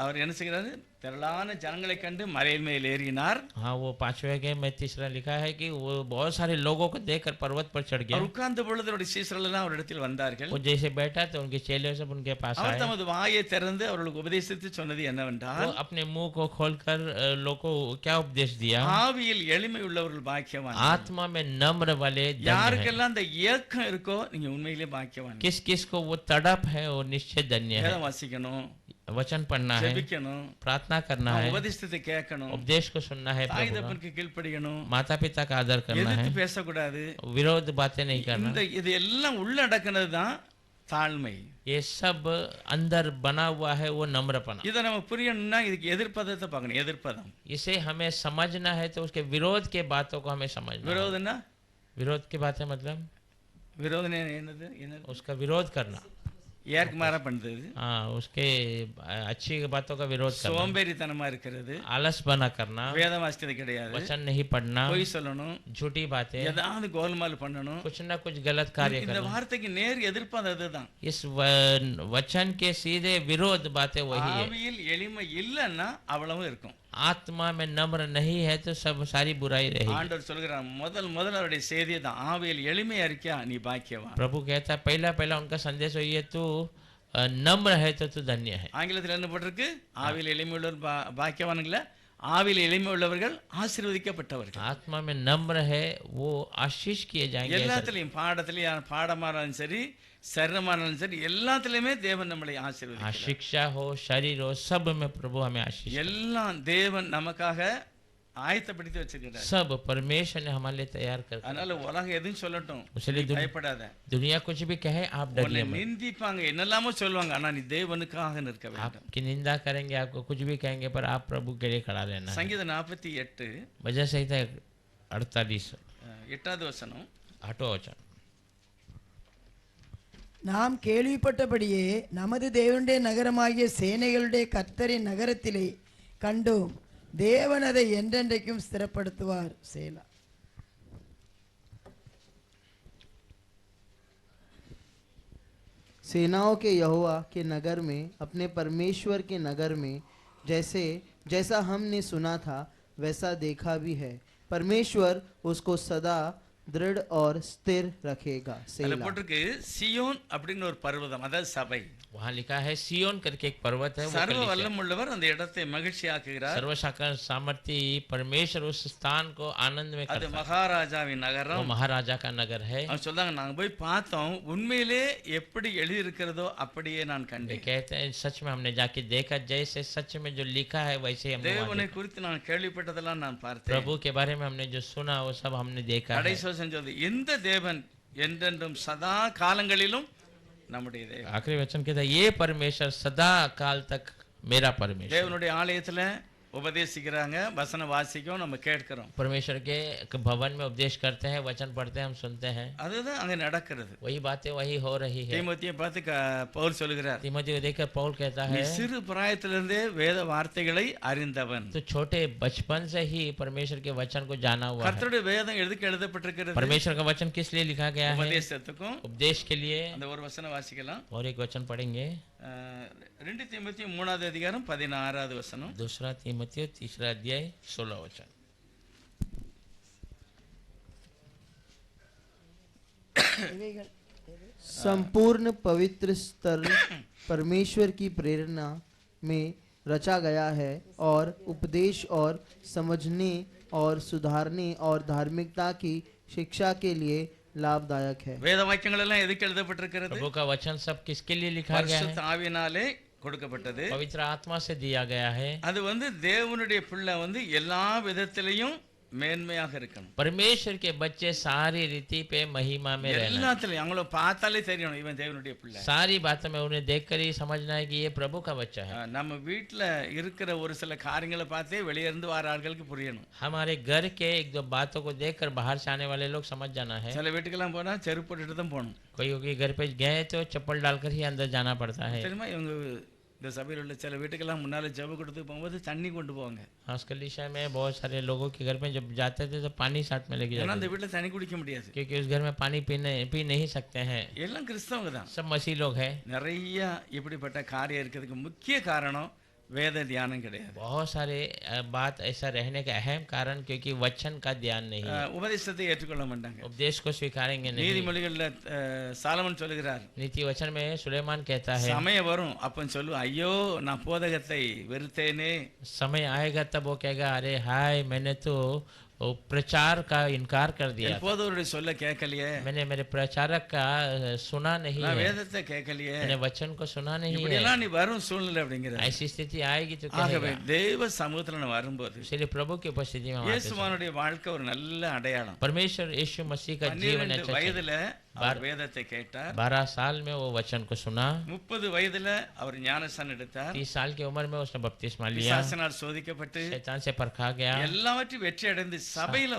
அவர் என்ன செய்கிறாரு? திரளான ஜனங்களை கண்டு மலையின் மேல் ஏறினார். हाँ, वो 5वें के में तीसरा लिखा है कि वो बहुत सारे लोगों को देखकर पर्वत पर चढ़ गया। அவர் உட்கார்ந்த பொழுது அவருடைய சீஷர்கள் எல்லாம் அவரிடத்தில் வந்தார்கள். वो जैसे बैठा तो उनके चेले सब उनके पास அவர் आए। தமது வாயை திறந்து அவர்களுக்கு உபதேசித்து சொன்னது वो என்னவென்றால், अपने मुंह को खोलकर लोगों को क्या उपदेश दिया? ஆவியில் எளிமை உள்ளவர்கள் பாக்கியவான். आत्मा में नम्र वाले धन्य हैं। யாருக்கெல்லாம் அந்த ஏக்கம் இருக்கோ நீங்க உண்மையிலேயே பாக்கியவான். किस किस को वो तड़प है वो निश्चय धन्य है। வேதம் வாசிக்கணும், वचन पढ़ना है, ஜெபிக்கணும், प्रार्थना करना है, உபதேசத்தை கேட்கணும், उपदेश को सुनना है, தாய் प्रभु का, தகப்பனுக்கு கீழ்ப்படியணும், माता पिता का आदर करना है, எதிர்த்து பேசக்கூடாது. विरोध बातें नहीं करना। இந்த இது எல்லாம் உள்ளடக்கினது தான் தாழ்மை. ये सब अंदर बना हुआ है वो नम्रपना। இதை நம்ம புரியணும்னா இதுக்கு எதிர்ப்பதத்தை பார்க்கணும். எதிர்ப்பதம், इसे हमें समझना है तो उसके विरोध के बातों को हमें समझना है। விரோதம்னா विरोध की बातें मतलब விரோதம் என்னது? उसका विरोध करना, ஏற்கு மாறா பண்ணுது, हाँ, उसके अच्छी बातों का विरोध करना, சோம்பேறித்தனமா இருக்கிறது, आलस बना करना, வேதம் வாசிக்கிறது கிடையாது, वचन नहीं पढ़ना, பொய் சொல்லணும், झूठी बातें, ஏதாவது கோல்மால் பண்ணணும். कुछ ना कुछ गलत कार्य இந்த करना। வார்த்தைக்கு நேர் எதிர்ப்பது அதுதான். इस वचन के सीधे विरोध बातें वही है। ஆவியில் எளிமை இல்லைன்னா அவ்வளவும் இருக்கும். आत्मा में नम्र नहीं है तो सब सारी बुराई रहेगी। ஆண்டவர் சொல்கிறார், முதல் அவருடைய செய்தியை தான், ஆவியில் எளிமையா இருக்கியா நீ பாக்கியவான். प्रभु कहता है पहला उनका संदेश हो ये तू नम्र है तो तू धन्य है। ஆங்கிலத்தில் என்ன போட்டிருக்கு? ஆவியில் எளிமை உள்ளவர் பாக்கியவான்கள ஆவியில் எளிமை உள்ளவர்கள் ஆசீர்வதிக்கப்பட்டவர்கள். आत्मा में नम्र है वो आशीष किए जाएंगे. எல்லாத்துலயும் பாடத்திலையும் பாடமானாலும் சரி சரீரமானாலும் சரி எல்லாத்துலயுமே தேவன் நம்மளை ஆசீர்வதிக்கிறார். शिक्षा हो शरीर हो सब में प्रभु हमें आशीष. எல்லாம் தேவன் நமக்காக ஆயத்தப்படுத்தி வச்சிருக்கிறார். सब परमेश्वर ने हमारे लिए तैयार कर. அதனால உலகம் எதுவும் சொல்லட்டும், इसलिए பயப்படாத. दुनिया कुछ भी कहे आप உன்னை डरिए मत. நிந்திப்பாங்க, என்னெல்லாமோ சொல்லுவாங்க, ஆனா நீ தேவனுக்காக நிற்க வேண்டும். आपकी निंदा करेंगे, आपको कुछ भी कहेंगे, पर आप प्रभु के लिए खड़ा रहना है. சங்கீதம் 48 वजह संहिता 48 8வது வசனம். 8वां वचन. நாம் கேள்விப்பட்டபடியே நமது தேவனுடைய நகரமாகிய சேனைகளுடைய கர்த்தரின் நகரத்திலே கண்டோம். தேவன் அதை என்றென்றைக்கும் ஸ்திரப்படுத்துவார். சேலா. सेनाओं के यहोवा के नगर में, अपने परमेश्वर के नगर में जैसा हमने सुना था वैसा देखा भी है. परमेश्वर उसको सदा दृढ़ और स्थिर रखेगा. அதுல सेला. போட்டிருக்கு சியோன் அப்படின்னு ஒரு பர்வதம், அதாவது சபை. वहाँ लिखा है सियोन करके एक पर्वत है. वो சர்வ कलीसिया. வல்லமுள்ளவர் அந்த இடத்தை மகிழ்ச்சியாக்குகிறார். सर्वशक्ति सामर्थ्य परमेश्वर उस स्थान को आनंद में அது करता है. மகாராஜாவின் वो நகரம். महाराजा का नगर है. அவங்க சொல்றாங்க, நாங்க போய் பார்த்தோம், உண்மையிலே எப்படி எழுதி இருக்கிறதோ அப்படியே நான் वे கண்டேன். कहते हैं सच में हमने जाके देखा, जैसे सच में जो लिखा है वैसे ही हमने वहाँ தேவனை देखा. குறித்து நான் கேள்விப்பட்டதெல்லாம் நான் பார்த்தேன். प्रभु के बारे में हमने जो सुना वो सब हमने देखा है. கடைசி செஞ்சது எந்த தேவன் என்றென்றும் சதா காலங்களிலும் நம்முடைய தேவன். आखिरी वचन कहता है ये परमेश्वर सदा काल तक मेरा परमेश्वर. தேவனுடைய ஆலயத்துல உபதேசிக்கிறாங்க, வசனம் வாசிக்கும், நம்ம கேட்கிறோம். परमेश्वर के भवन में उपदेश करते हैं, वचन पढ़ते हैं, हम सुनते हैं. அதுதான் அங்க நடக்கிறது. वही बातें वही हो रही है. தீமோத்தேயை பார்த்து பவுல் சொல்லுகிறார், तीमोथी को देखकर पौल कहता நீ है சிறு பிராயத்திலிருந்தே வேத வார்த்தைகளை அறிந்தவன். तो छोटे बचपन से ही परमेश्वर के वचन को जाना हुआ है. கர்த்தருடைய வேதம் எதுக்கு எழுதப்பட்டிருக்கிறது? परमेश्वर का वचन किस लिए लिखा गया है? உபதேசத்துக்கும். उपदेश के लिए. அந்த ஒரு வசனம் வாசிக்கலாம். और एक वचन पढ़ेंगे. 2 தீமோத்தேயு 3வது அதிகாரம் 16வது வசனம். दूसरा तीमुथियुस 3 अध्याय 16 वचन. संपूर्ण पवित्र स्तर परमेश्वर की प्रेरणा में रचा गया है और उपदेश और समझने और सुधारने और धार्मिकता की शिक्षा के लिए लाभदायक है. வேத வாக்கியங்கள் எல்லாம் எதுக்கு எழுதப்பட்டிருக்கிறது? प्रभु का वचन सब किसके लिए लिखा गया है? பரிசுத்த ஆவியினாலே கொடுக்கப்பட்டது. पवित्र आत्मा से दिया गया है. அது தேவனுடைய பிள்ளை எல்லா விதத்திலையும் மேன்மையாக இருக்கணும். परमेश्वर के बच्चे सारी रीति पे महिमा में रहना. எல்லாத்துலயும் அவங்கள பார்த்தாலே தெரியணும் இவன் தேவனுடைய பிள்ளை. सारी बातों में उन्हें देखकर ही समझना है कि ये प्रभु का बच्चा है. நம்ம வீட்ல இருக்கிற ஒரு சில காரியங்களை பார்த்தே வெளியே இருந்து வர ஆட்களுக்கு புரியணும். हमारे घर के एक दो बातों को देखकर बाहर से आने वाले लोग समझ जाना है. சில வீட்டுக்கெல்லாம் போனா செருப்பு போட்டுட்டு தான் போகணும். कोई के घर पे गए तो चप्पल डालकर ही अंदर जाना पड़ता है. தெரியுமா, இவங்க இந்த சபையில் உள்ள சில வீட்டுக்கெல்லாம் முன்னால ஜெப கொடுத்து போகும்போது தண்ணி கொண்டு போவாங்க. हाँ कलीसिया में बहुत सारे लोगों के घर में जब जाते थे तो पानी साथ में लेके ஏன்னா जाते அந்த थे, வீட்டுல தண்ணி குடிக்க முடியாது. क्योंकि उस घर में पानी पी नहीं सकते हैं. எல்லாம் கிறிஸ்தவங்க தான். सब मसीह लोग हैं. நிறைய இப்படிப்பட்ட காரியம் இருக்கிறதுக்கு முக்கிய காரணம் வேத தியானம் கிடையாது. बहुत सारे बात ऐसा रहने का अहम कारण क्योंकि वचन का ध्यान नहीं है. உபதேசத்தை ஏற்றுக்கொள்ள மாட்டாங்க. उपदेश को स्वीकारेंगे नहीं. நீதிமொழிகள்ல சாலமன் சொல்லுகிறார், नीति वचन में सुलेमान कहता है சமயம் வரும் அப்ப சொல்லு, ஐயோ நான் போதகத்தை வெறுத்தேனே. समय आएगा तब वो कहेगा अरे हाय मैंने तो वो प्रचार का इनकार कर दिया, என் போதவருடைய சொல்ல கேட்கலையே, मैंने मेरे प्रचारक का सुना नहीं நான் है, வேதத்தை கேட்கலையே. मैंने वचन को सुना नहीं है. இப்படியெல்லாம் நீ வரும் சூழ்நிலை அப்படிங்கிற. ऐसी स्थिति आएगी तो ஆகவே कहेगा. தேவ சமூகத்துல நான் வரும்போது इसलिए प्रभु की उपस्थिति में आते समय இயேசுவானுடைய வாழ்க்கை ஒரு நல்ல அடையாளம். परमेश्वर यीशु मसीह का जीवन 12 अच्छा चला. வயதுல அவர் வேதத்தை கேட்டார். 12 साल में वो वचन को सुना. 30 வயதுல அவர் ஞானஸ்நானம் எடுத்தார். 30 साल की उम्र में उसने बपतिस्मा लिया. பிசாசினால் சோதிக்கப்பட்டு शैतान से परखा गया. எல்லாவற்றையும் வெற்றி அடைந்து சபையில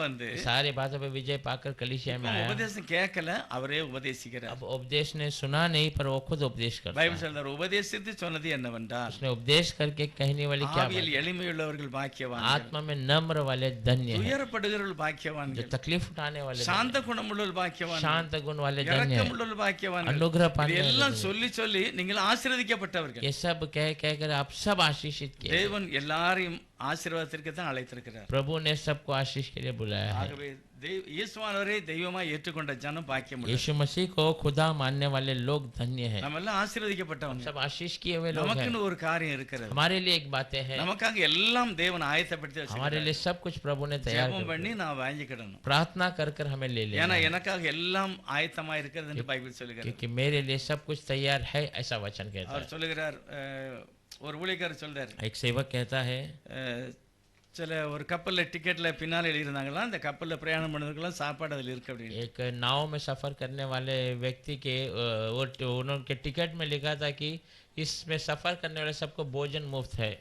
सारे बातों पे विजय पाकर कलीसिया में आया. உபதேசம் கேட்கல, அவரே உபதேசிக்கிறார். अब उपदेश ने सुना नहीं पर वो खुद उपदेश करता பைபிள் है. சொல்றார், உபதேசித்து சொன்னது என்னவென்றால், उसने उपदेश करके कहने वाली क्या बात? ஆவியில் எளிமையுள்ளவர்கள் பாக்கியவான்கள், आत्मा में नम्र वाले धन्य हैं. துயரப்படுகிறவர்கள் जो பாக்கியவான்கள், तकलीफ उठाने वाले धन्य சாந்த குணமுள்ளவர்கள் हैं. பாக்கியவான்கள், शांत गुण वाले धन्य हैं. இரக்கமுள்ளவர்கள் பாக்கியவான்கள். अनुग्रह पाने वाले இதெல்லாம் धन्य हैं. சொல்லி சொல்லி நீங்கள் ஆசீர்வதிக்கப்பட்டவர்கள். ये सब कह कर आप सब आशीषित किए. தேவன் எல்லாரையும் ஆசீர்வாதத்திற்கு தான் அழைத்திருக்கிறார். प्रभु ने सबको आशीष के लिए बुलाया है. ஆகவே இயேசுவானவரை தெய்வமா ஏற்றுக்கொண்ட ஜனம் பாக்கியம் உள்ளது. यीशु मसीह को खुदा मानने वाले लोग धन्य हैं। நம்ம எல்லாம் ஆசீர்வதிக்கப்பட்டவங்க. सब आशीष किए हुए लोग हैं। நமக்குன்னு ஒரு காரியம் இருக்கிறது. हमारे लिए एक बातें हैं। நமக்காக எல்லாம் தேவன் ஆயத்தப்படுத்தி हमारे வச்சிருக்கார். लिए सब कुछ प्रभु ने तैयार ஜெபம் कर பண்ணி நான் வாங்கிக்கிடணும். प्रार्थना कर कर हमें ले लेना ஏன்னா है। எனக்காக எல்லாம் ஆயத்தமா இருக்கிறதுன்னு பைபிள் சொல்லுகிறது. क्योंकि मेरे लिए सब कुछ तैयार है ऐसा वचन कहता அவர் है। சொல்லுகிறார், ஒரு ஊழியக்காரர் சொல்றார், एक सेवक कहता है சில ஒரு கப்பல்ல டிக்கெட்ல பின்னால எழுதிருந்தாங்களா, அந்த கப்பல்ல பிரயாணம் பண்ணதுக்கெல்லாம் சாப்பாடு அதில் இருக்கு அப்படின்னு. एक नाव में सफर करने वाले व्यक्ति के उनके टिकट में लिखा था कि इसमें सफर करने वाले सबको भोजन मुफ्त है।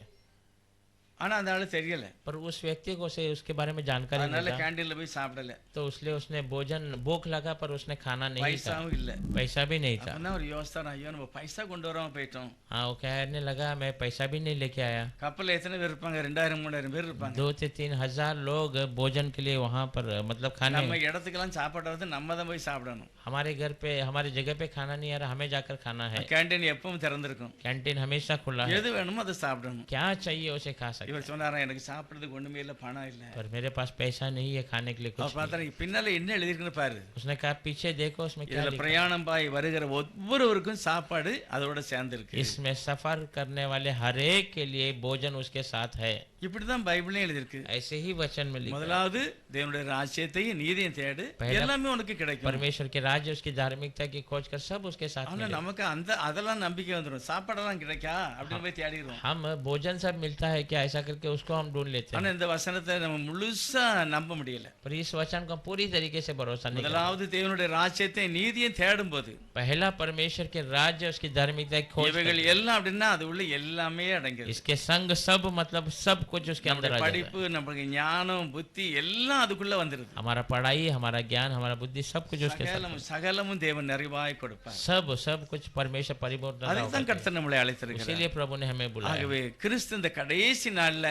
ஆனா அந்த ஆளு தெரியல. पर उस व्यक्ति को से उसके बारे में जानकारी அதனால नहीं था, கேண்டீன்ல போய் சாப்பிடல. तो इसलिए उसने भोजन भूख लगा पर उसने खाना नहीं था, பைசாவும் இல்ல. पैसा भी नहीं था। அப்பதான் ஒரு யோசனை, ஐயோ நம்ம பைசா கொண்டு வராம போயிட்டோம். हाँ, वो कहने लगा मैं पैसा भी नहीं लेके आया। கப்பல்ல எத்தனை பேர் இருப்பாங்க? 2000-3000 பேர் இருப்பாங்க. 2 से 3 हजार लोग भोजन के लिए वहाँ पर मतलब खाने, நம்ம இடத்துக்கெல்லாம் சாப்பாடு வந்து நம்ம தான் போய் சாப்பிடணும். हमारे घर पे हमारी जगह पे खाना नहीं आ रहा, हमें जाकर खाना है। கேண்டீன் எப்பவும் திறந்திருக்கும். कैंटीन हमेशा खुला है, எது வேணுமோ அதை சாப்பிடணும். क्या चाहिए उसे खा सकते। இவர் சொன்னாரா, எனக்கு சாப்பிடுறதுக்கு ஒண்ணுமே இல்ல, பணம் இல்ல. पर मेरे पास पैसा नहीं है खाने के लिए அவர் कुछ பார்த்தா பின்னால என்ன எழுதிருக்குன்னு பாரு. नहीं। उसने कहा पीछे देखो उसमें क्या இதுல लिखा है। பிரயாணம் பாய் வருகிற ஒவ்வொருவருக்கும் சாப்பாடு அதோட சேர்ந்து இருக்கு. इसमें सफर करने वाले हर एक के लिए भोजन उसके साथ है। இப்படிதான் பைபிளே எழுதிருக்கு. ऐसे ही वचन में लिखा है। முதலாவது தேவனுடைய ராஜ்யத்தையும் நீதியையும் தேடு, पहला எல்லாமே உனக்கு கிடைக்கும். परमेश्वर के राज्य उसकी धार्मिकता की खोज कर सब उसके साथ ஆனா मिलेगा। நமக்கு அதெல்லாம் நம்பிக்கை வந்துடும். சாப்பாடெல்லாம் கிடைக்கா அப்படின்னு போய் தேடிடுவோம். हम भोजन सब मिलता है क्या ऐसा करके उसको हम ढूंढ लेते ஆனா हैं, இந்த வசனத்தை நம்ம முழுசா நம்ப முடியல. पर इस वचन को पूरी तरीके से भरोसा नहीं करते। முதலாவது தேவனுடைய ராஜ்யத்தை நீதியையும் தேடும் போது पहला परमेश्वर के राज्य उसकी धार्मिकता की खोज இவைகள் करते हैं। எல்லாம் அப்படின்னா அது உள்ள எல்லாமே அடங்கியது. इसके संग सब मतलब सब कुछ उसके अंदर आ जाता है। படிப்பு, நமக்கு ஞானம், புத்தி எல்லாம் அதுக்குள்ள வந்துருது. हमारा पढ़ाई, हमारा ज्ञान, हमारा बुद्धि सब कुछ उसके साथ है। சகலமும் தேவன் நிறைவாய் கொடுப்பார். सब कुछ परमेश्वर परिपूर्ण அதுதான் கர்த்தர் நம்மளை அழைத்திருக்கிறார். इसीलिए प्रभु ने हमें बुलाया। ஆகவே கிறிஸ்து இந்த கடைசி நாள்ல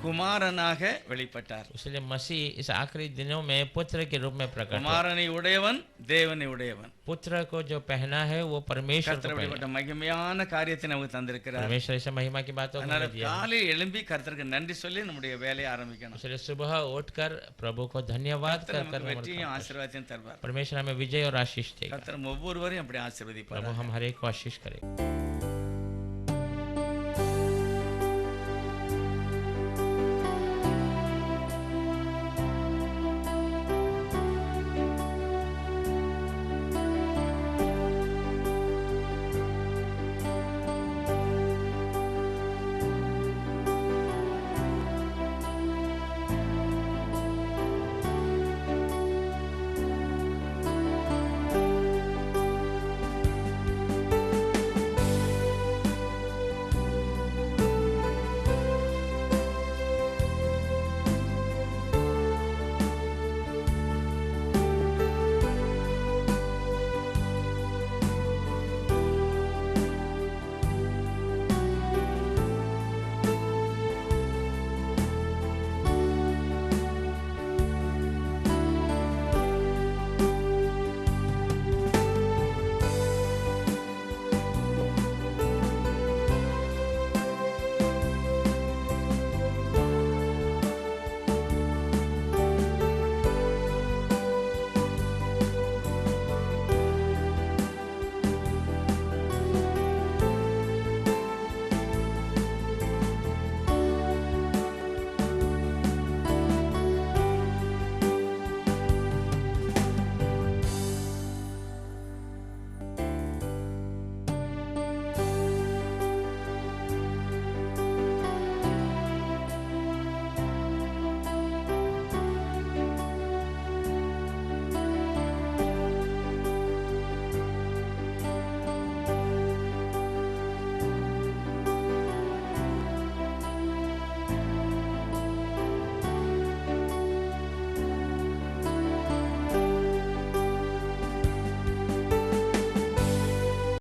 குமாரனாக வெளிப்பட்டார். इसलिए मसीह इस आखिरी दिनों में पुत्र के रूप में प्रकट हुआ। குமாரனை உடையவன் தேவனை உடையவன். पुत्र को जो पहना है वो परमेश्वर को கர்த்தர் पहना அப்படிப்பட்ட மகிமையான காரியத்தை நமக்கு है। தந்திருக்கிறார். परमेश्वर ऐसे महिमा की बातों को அதனால हमें दिया है। காலையில் எழும்பி கர்த்தருக்கு நன்றி சொல்லி நம்முடைய வேலையை ஆரம்பிக்கணும். इसलिए सुबह उठकर प्रभु को धन्यवाद கர்த்தர் कर நமக்கு कर வெற்றியும் ஆசீர்வாதத்தையும் தருவார். परमेश्वर हमें विजय और आशीष देगा। கர்த்தர் ஒவ்வொருவரையும் அப்படி ஆசீர்வதிப்பார். प्रभु हम हर एक को आशीष करें।